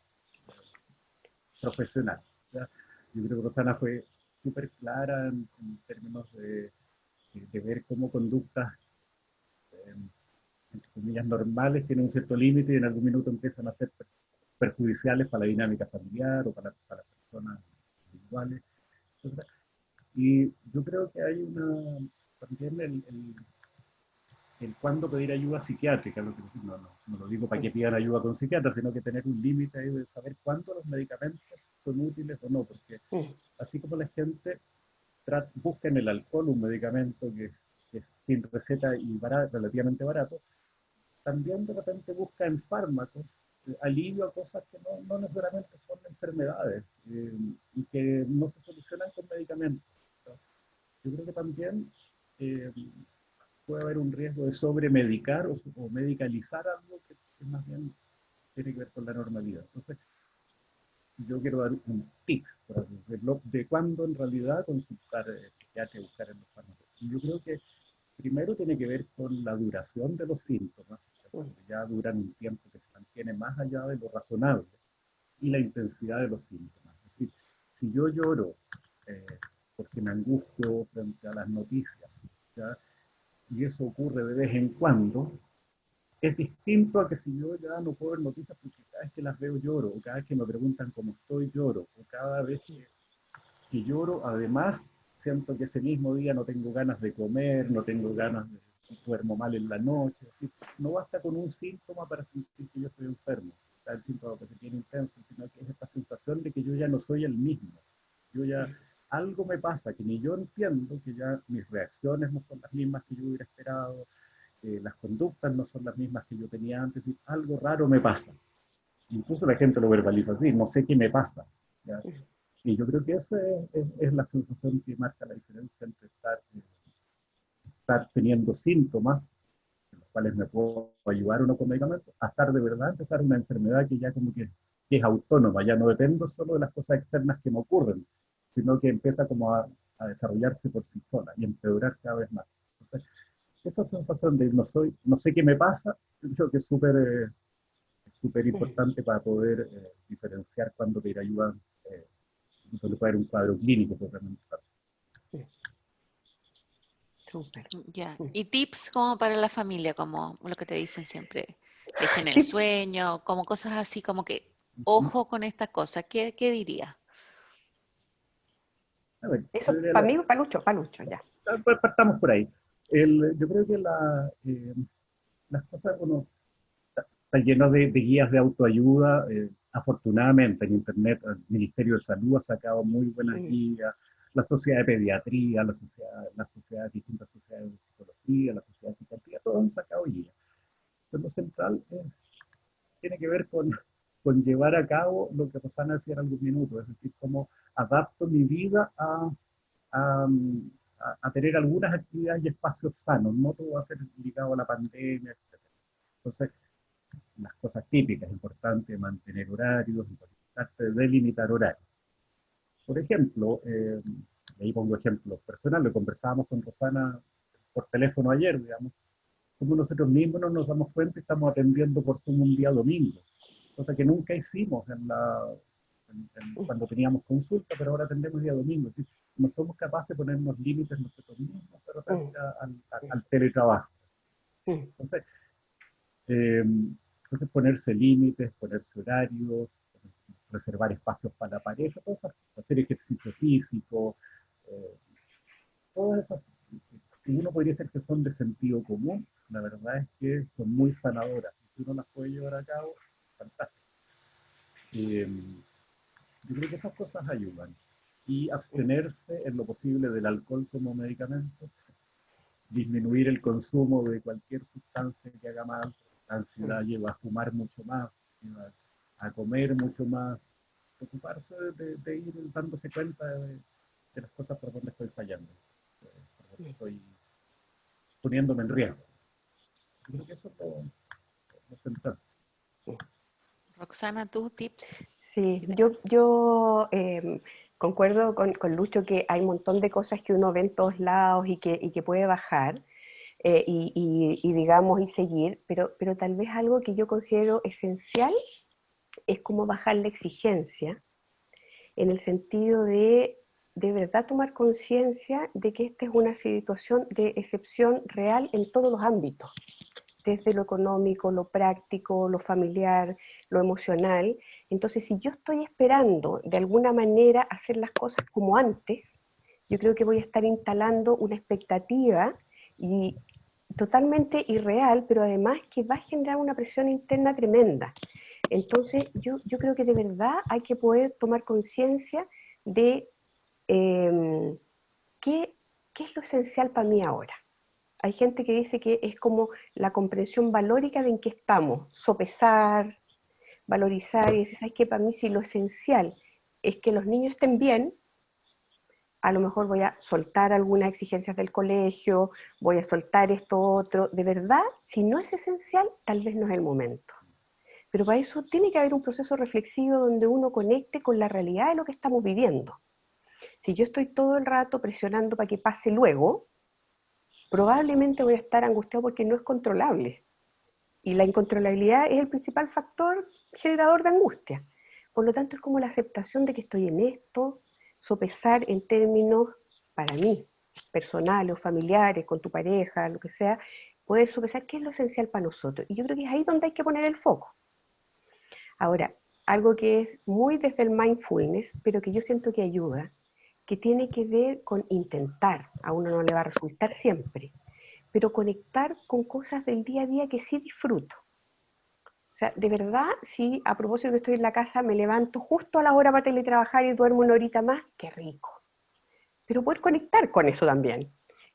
profesional? ¿Ya? Yo creo que Rosana fue súper clara en términos de ver cómo conductas, eh, entre comillas, normales tienen un cierto límite y en algún minuto empiezan a ser perjudiciales para la dinámica familiar o para personas individuales, etc. Y yo creo que hay también el cuándo pedir ayuda psiquiátrica, no lo digo para que pidan ayuda con psiquiatra, sino que tener un límite ahí de saber cuándo los medicamentos son útiles o no, porque así como la gente busca en el alcohol un medicamento que es sin receta y relativamente barato, también de repente busca en fármacos alivio a cosas que no necesariamente son enfermedades y que no se solucionan con medicamentos. ¿No? Yo creo que también puede haber un riesgo de sobremedicar o medicalizar algo que más bien tiene que ver con la normalidad. Entonces, yo quiero dar un tip, por así decirlo, de cuándo en realidad consultar psiquiatra y buscar en los fármacos. Y yo creo que primero tiene que ver con la duración de los síntomas, cuando ya duran un tiempo que se mantiene más allá de lo razonable, y la intensidad de los síntomas. Es decir, si yo lloro eh, porque me angustio frente a las noticias, ¿ya? Y eso ocurre de vez en cuando, es distinto a que si yo ya no puedo ver noticias porque cada vez que las veo lloro, o cada vez que me preguntan cómo estoy lloro, o cada vez que lloro, además siento que ese mismo día no tengo ganas de comer, no tengo ganas de duermo mal en la noche. Es decir, no basta con un síntoma para sentir que yo estoy enfermo, el síntoma que se tiene intenso, sino que es esta sensación de que yo ya no soy el mismo. Yo ya, algo me pasa que ni yo entiendo, que ya mis reacciones no son las mismas que yo hubiera esperado, las conductas no son las mismas que yo tenía antes, y algo raro me pasa. Incluso la gente lo verbaliza así, no sé qué me pasa. ¿Ya? Y yo creo que esa es la sensación que marca la diferencia entre estar teniendo síntomas, en los cuales me puedo ayudar o no con medicamentos, a estar de verdad empezar una enfermedad que ya como que es autónoma, ya no dependo solo de las cosas externas que me ocurren, sino que empieza como a desarrollarse por sí sola y empeorar cada vez más. Entonces, esa sensación de no sé qué me pasa, yo creo que es súper importante para poder diferenciar cuando pedir ayuda, cuando puede haber un cuadro clínico propiamente tal. Súper. Ya. Y tips como para la familia, como lo que te dicen siempre, dejen el sueño, como cosas así, como que ojo con estas cosas. ¿Qué diría? A ver, Eso, para mí, para Lucho, ya. pues partamos por ahí. Yo creo que las cosas, uno está lleno de guías de autoayuda. Afortunadamente en Internet el Ministerio de Salud ha sacado muy buenas guías, la Sociedad de Pediatría, distintas sociedades de psicología, la Sociedad de Psiquiatría, todos han sacado guías. Pero lo central tiene que ver con llevar a cabo lo que Rosana decía en algún minuto, es decir, cómo adapto mi vida a, a tener algunas actividades y espacios sanos, no todo va a ser ligado a la pandemia, etc. Entonces, las cosas típicas, importante mantener horarios, importante delimitar horarios. Por ejemplo, y ahí pongo ejemplos personales, lo conversábamos con Rosana por teléfono ayer, digamos, como nosotros mismos no nos damos cuenta y estamos atendiendo por Zoom un día domingo, cosa que nunca hicimos cuando teníamos consulta, pero ahora atendemos día domingo. Es decir, no somos capaces de ponernos límites nosotros mismos, pero también al teletrabajo. Entonces, eh, entonces, ponerse límites, ponerse horarios, reservar espacios para la pareja, todas esas cosas, hacer ejercicio físico, eh, todas esas que uno podría decir que son de sentido común, la verdad es que son muy sanadoras. Si uno las puede llevar a cabo, fantástico. Eh, yo creo que esas cosas ayudan. Y abstenerse en lo posible del alcohol como medicamento, disminuir el consumo de cualquier sustancia que haga mal, la ansiedad lleva a fumar mucho más, lleva a comer mucho más, ocuparse de ir dándose cuenta de las cosas por donde estoy fallando, por donde estoy poniéndome en riesgo. Yo creo que eso es lo central. Roxana, ¿tú tips? Sí, yo concuerdo con Lucho que hay un montón de cosas que uno ve en todos lados y que puede bajar digamos, y seguir, pero tal vez algo que yo considero esencial es como bajar la exigencia, en el sentido de verdad tomar conciencia de que esta es una situación de excepción real en todos los ámbitos, desde lo económico, lo práctico, lo familiar, lo emocional. Entonces, si yo estoy esperando de alguna manera hacer las cosas como antes, yo creo que voy a estar instalando una expectativa y totalmente irreal, pero además que va a generar una presión interna tremenda. Entonces, yo creo que de verdad hay que poder tomar conciencia de qué es lo esencial para mí ahora. Hay gente que dice que es como la comprensión valórica de en qué estamos, sopesar, valorizar, y decir, ¿sabes qué? Para mí si lo esencial es que los niños estén bien, a lo mejor voy a soltar algunas exigencias del colegio, voy a soltar esto otro. De verdad, si no es esencial, tal vez no es el momento. Pero para eso tiene que haber un proceso reflexivo donde uno conecte con la realidad de lo que estamos viviendo. Si yo estoy todo el rato presionando para que pase luego, probablemente voy a estar angustiado porque no es controlable. Y la incontrolabilidad es el principal factor generador de angustia. Por lo tanto, es como la aceptación de que estoy en esto, sopesar en términos, para mí, personales o familiares, con tu pareja, lo que sea, poder sopesar qué es lo esencial para nosotros. Y yo creo que es ahí donde hay que poner el foco. Ahora, algo que es muy desde el mindfulness, pero que yo siento que ayuda, que tiene que ver con intentar, a uno no le va a resultar siempre, pero conectar con cosas del día a día que sí disfruto. O sea, de verdad, si a propósito de que estoy en la casa, me levanto justo a la hora para teletrabajar y duermo una horita más, qué rico. Pero poder conectar con eso también.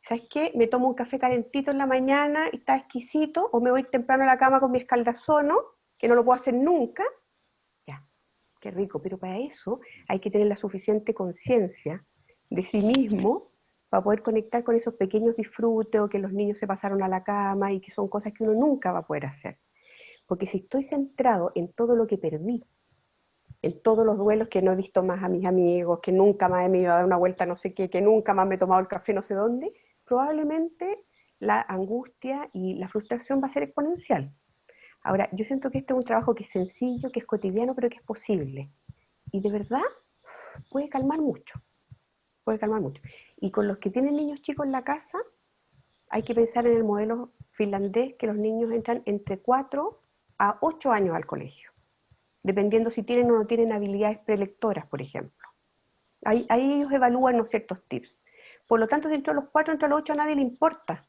¿Sabes qué? Me tomo un café calentito en la mañana y está exquisito, o me voy temprano a la cama con mi escaldazono, que no lo puedo hacer nunca. Ya, qué rico. Pero para eso hay que tener la suficiente conciencia de sí mismo para poder conectar con esos pequeños disfrutes, o que los niños se pasaron a la cama y que son cosas que uno nunca va a poder hacer. Porque si estoy centrado en todo lo que perdí, en todos los duelos que no he visto más a mis amigos, que nunca más me ido a dar una vuelta no sé qué, que nunca más me he tomado el café no sé dónde, probablemente la angustia y la frustración va a ser exponencial. Ahora, yo siento que este es un trabajo que es sencillo, que es cotidiano, pero que es posible. Y de verdad puede calmar mucho, puede calmar mucho. Y con los que tienen niños chicos en la casa, hay que pensar en el modelo finlandés, que los niños entran entre 4 a 8 años al colegio, dependiendo si tienen o no tienen habilidades prelectoras, por ejemplo. Ahí ellos evalúan, ¿no?, ciertos tips. Por lo tanto, dentro de los 4, entre los 8 a nadie le importa.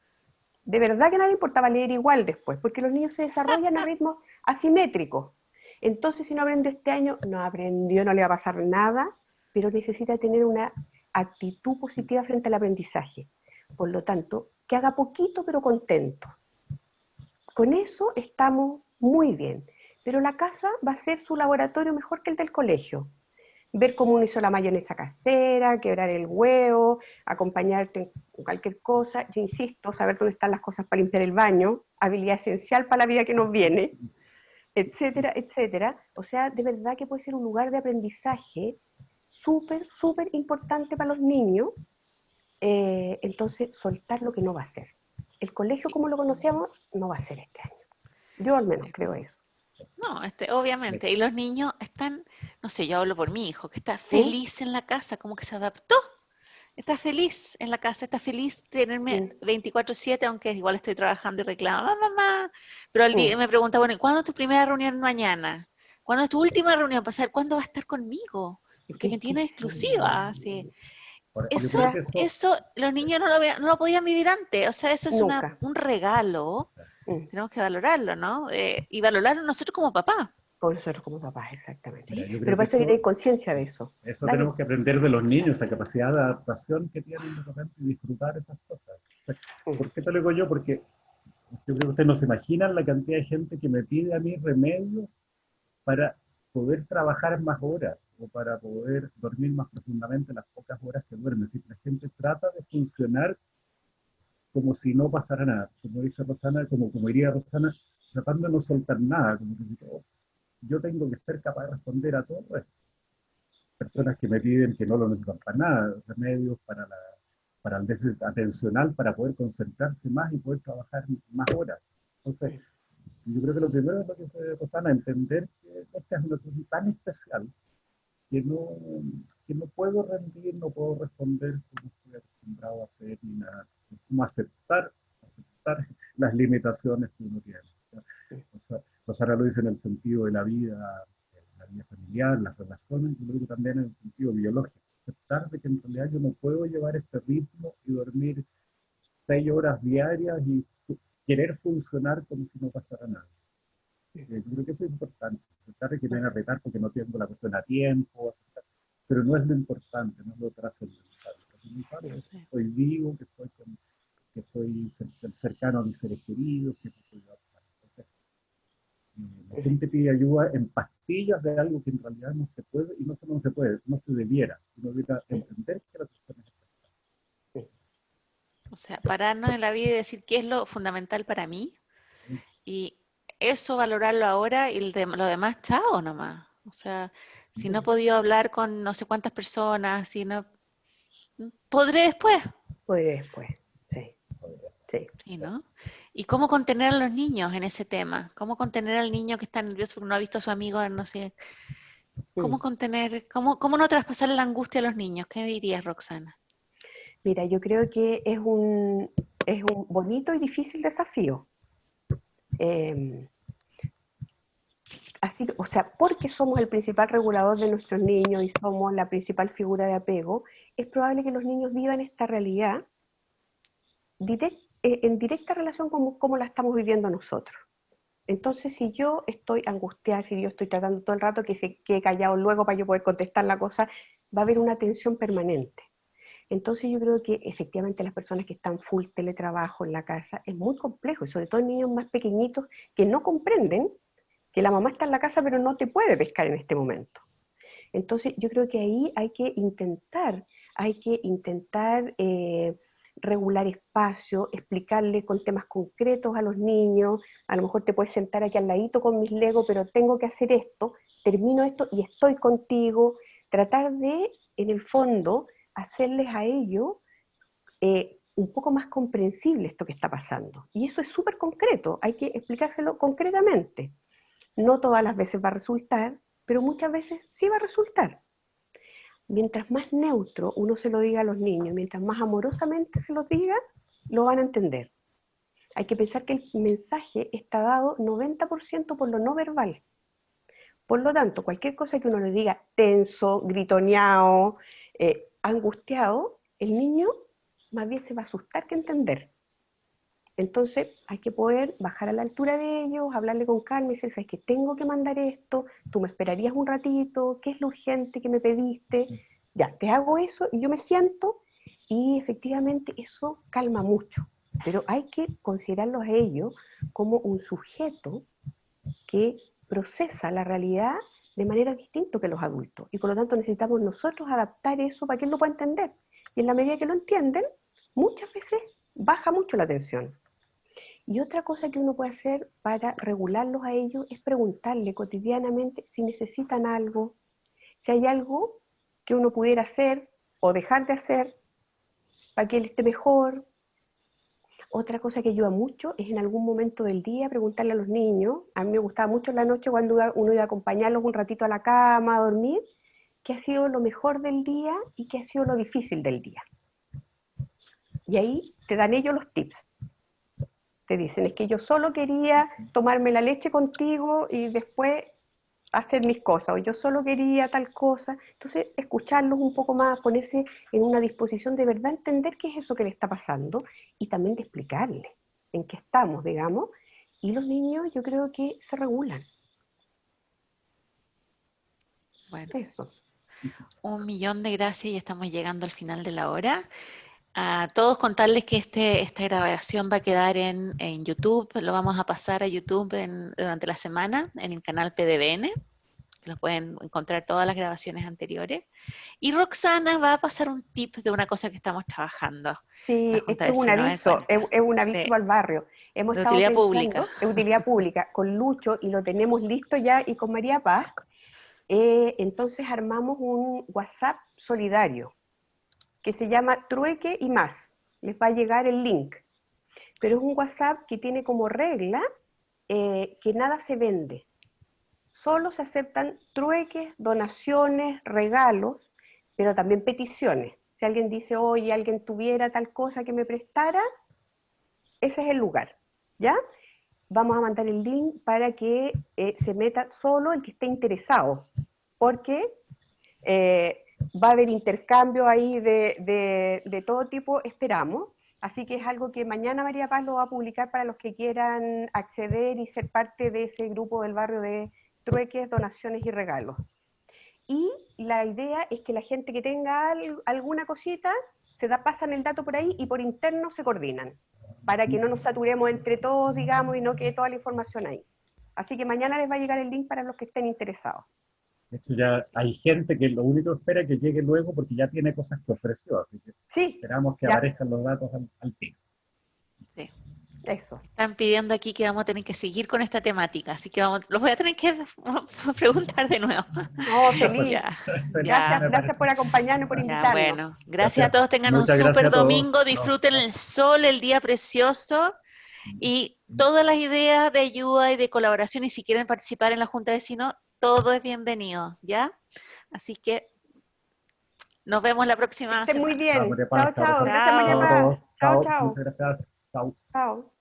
De verdad que a nadie le importaba leer igual después, porque los niños se desarrollan a ritmos asimétricos. Entonces, si no aprendió este año, no aprendió, no le va a pasar nada, pero necesita tener una actitud positiva frente al aprendizaje. Por lo tanto, que haga poquito pero contento. Con eso estamos muy bien. Pero la casa va a ser su laboratorio mejor que el del colegio. Ver cómo uno hizo la mayonesa casera, quebrar el huevo, acompañarte en cualquier cosa. Yo insisto, saber dónde están las cosas para limpiar el baño, habilidad esencial para la vida que nos viene, etcétera, etcétera. O sea, de verdad que puede ser un lugar de aprendizaje súper, súper importante para los niños. Entonces, soltar lo que no va a ser. El colegio como lo conocíamos no va a ser este año. Yo al menos creo eso. No, obviamente. Y los niños están, no sé, yo hablo por mi hijo, que está ¿Mm? feliz en la casa, como que se adaptó. Está feliz en la casa, está feliz tenerme 24/7, aunque igual estoy trabajando y reclama, mamá. Pero al día me pregunta, bueno, ¿y cuándo es tu primera reunión mañana? ¿Cuándo es tu última reunión? Para saber cuándo va a estar conmigo, porque Qué me tiene exclusiva. Así. Ahora, O yo Eso, creo sea, que eso, eso los niños no lo podían vivir antes. O sea, eso es nunca. un regalo. Tenemos que valorarlo, ¿no? Y valorarlo nosotros como papá. Con nosotros como papás, exactamente. mira, yo creo Pero que para eso hay que tener conciencia de eso. eso Dale. tenemos que aprender de los niños, esa Exacto. capacidad de adaptación que tienen de repente y disfrutar esas cosas. Mm. ¿Por qué te lo digo yo? Porque yo creo que ustedes no se imaginan la cantidad de gente que me pide a mí remedios para poder trabajar más horas o para poder dormir más profundamente las pocas horas que duerme. Si la gente trata de funcionar como si no pasara nada, como dice Rosana, como diría Rosana, tratando de no soltar nada, como que yo tengo que ser capaz de responder a todo esto. Personas que me piden que no lo necesitan para nada, remedios para el déficit atencional, para poder concentrarse más y poder trabajar más horas. Entonces, yo creo que lo primero es lo que dice Rosana, entender que esta es una cosa tan especial que no puedo rendir, no puedo responder como estoy acostumbrado a hacer, ni nada. Es como aceptar las limitaciones que uno tiene. O sea, Rosana lo dice en el sentido de la vida familiar, las relaciones, yo lo digo también en el sentido biológico. Aceptar de que en realidad yo no puedo llevar este ritmo y dormir 6 horas diarias y querer funcionar como si no pasara nada. Yo creo que eso es importante. Aceptar de que me van a retar porque no tengo la cuestión a tiempo, pero no es lo importante, no es lo trascendental. Lo trascendental es que estoy vivo, que estoy cercano a mis seres queridos, que estoy la gente pide ayuda en pastillas de algo que en realidad no se puede, y no solo no se puede, no se debiera. Uno debiera entender que la persona es. O sea, pararnos en la vida y decir qué es lo fundamental para mí y eso valorarlo ahora y lo demás, chao nomás. O sea, si no he podido hablar con no sé cuántas personas, si no, podré después. Podría después, sí, sí. Sí, ¿no? ¿Y cómo contener a los niños en ese tema? ¿Cómo contener al niño que está nervioso porque no ha visto a su amigo en no sé? ¿Cómo contener, cómo no traspasar la angustia a los niños? ¿Qué dirías, Roxana? Mira, yo creo que es un bonito y difícil desafío. Así, o sea, porque somos el principal regulador de nuestros niños y somos la principal figura de apego, es probable que los niños vivan esta realidad en directa relación con cómo la estamos viviendo nosotros. Entonces, si yo estoy angustiada, si yo estoy tratando todo el rato que se quede callado luego para yo poder contestar la cosa, va a haber una tensión permanente. Entonces yo creo que efectivamente las personas que están full teletrabajo en la casa es muy complejo, y sobre todo niños más pequeñitos que no comprenden que la mamá está en la casa pero no te puede pescar en este momento. Entonces yo creo que ahí hay que intentar regular espacio, explicarle con temas concretos a los niños, a lo mejor te puedes sentar aquí al ladito con mis Legos, pero tengo que hacer esto, termino esto y estoy contigo, tratar de, en el fondo, hacerles a ellos un poco más comprensible esto que está pasando. Y eso es súper concreto, hay que explicárselo concretamente. No todas las veces va a resultar, pero muchas veces sí va a resultar. Mientras más neutro uno se lo diga a los niños, mientras más amorosamente se los diga, lo van a entender. Hay que pensar que el mensaje está dado 90% por lo no verbal. Por lo tanto, cualquier cosa que uno le diga tenso, gritoneado, angustiado, el niño más bien se va a asustar que entender. Entonces hay que poder bajar a la altura de ellos, hablarle con calma y decir, ¿sabes que tengo que mandar esto? ¿Tú me esperarías un ratito? ¿Qué es lo urgente que me pediste? Ya, te hago eso y yo me siento y efectivamente eso calma mucho. Pero hay que considerarlos a ellos como un sujeto que procesa la realidad de manera distinta que los adultos. Y por lo tanto necesitamos nosotros adaptar eso para que él lo pueda entender. Y en la medida que lo entienden, muchas veces baja mucho la tensión. Y otra cosa que uno puede hacer para regularlos a ellos es preguntarle cotidianamente si necesitan algo, si hay algo que uno pudiera hacer o dejar de hacer para que él esté mejor. Otra cosa que ayuda mucho es en algún momento del día preguntarle a los niños, a mí me gustaba mucho en la noche cuando uno iba a acompañarlos un ratito a la cama, a dormir, qué ha sido lo mejor del día y qué ha sido lo difícil del día. Y ahí te dan ellos los tips. Te dicen, es que yo solo quería tomarme la leche contigo y después hacer mis cosas, o yo solo quería tal cosa. Entonces, escucharlos un poco más, ponerse en una disposición de verdad entender qué es eso que le está pasando y también de explicarle en qué estamos, digamos. Y los niños yo creo que se regulan. Bueno, Eso. 1.000.000 de gracias y estamos llegando al final de la hora. A todos contarles que esta grabación va a quedar en YouTube, lo vamos a pasar a YouTube durante la semana en el canal PDBN. que los pueden encontrar todas las grabaciones anteriores. Y Roxana va a pasar un tip de una cosa que estamos trabajando. Sí, La esto Junta es un Vecina, aviso, es un aviso Sí, al barrio. Hemos de estado utilidad pensando, pública. de utilidad pública, con Lucho, y lo tenemos listo ya, y con María Paz. Entonces armamos un WhatsApp solidario, que se llama Trueque y Más. Les va a llegar el link. Pero es un WhatsApp que tiene como regla que nada se vende. Solo se aceptan trueques, donaciones, regalos, pero también peticiones. Si alguien dice, oye, alguien tuviera tal cosa que me prestara, ese es el lugar, ¿ya? Vamos a mandar el link para que se meta solo el que esté interesado, porque va a haber intercambio ahí de todo tipo, esperamos. Así que es algo que mañana María Paz lo va a publicar para los que quieran acceder y ser parte de ese grupo del barrio de trueques, donaciones y regalos. Y la idea es que la gente que tenga alguna cosita, pasan el dato por ahí y por interno se coordinan, para que no nos saturemos entre todos, digamos, y no quede toda la información ahí. Así que mañana les va a llegar el link para los que estén interesados. De hecho, ya hay gente que lo único que espera es que llegue luego porque ya tiene cosas que ofreció, así que Sí, esperamos que ya, aparezcan los datos al tiro. Sí. eso. Están pidiendo aquí que vamos a tener que seguir con esta temática, así que los voy a tener que preguntar de nuevo. No, feliz. Ya, Gracias, ya, gracias por acompañarnos, por ya, invitarnos. bueno. Gracias a todos, tengan un Muchas gracias súper a todos. domingo, disfruten el sol, el día precioso y todas las ideas de ayuda y de colaboración, y si quieren participar en la Junta de Vecinos, todo es bienvenido, ¿ya? Así que nos vemos la próxima Estén muy semana. bien. María Chao, Paz, chao. chao. Gracias, María Chao. Paz. Chao, Chao, chao. muchas gracias. Chao. Chao.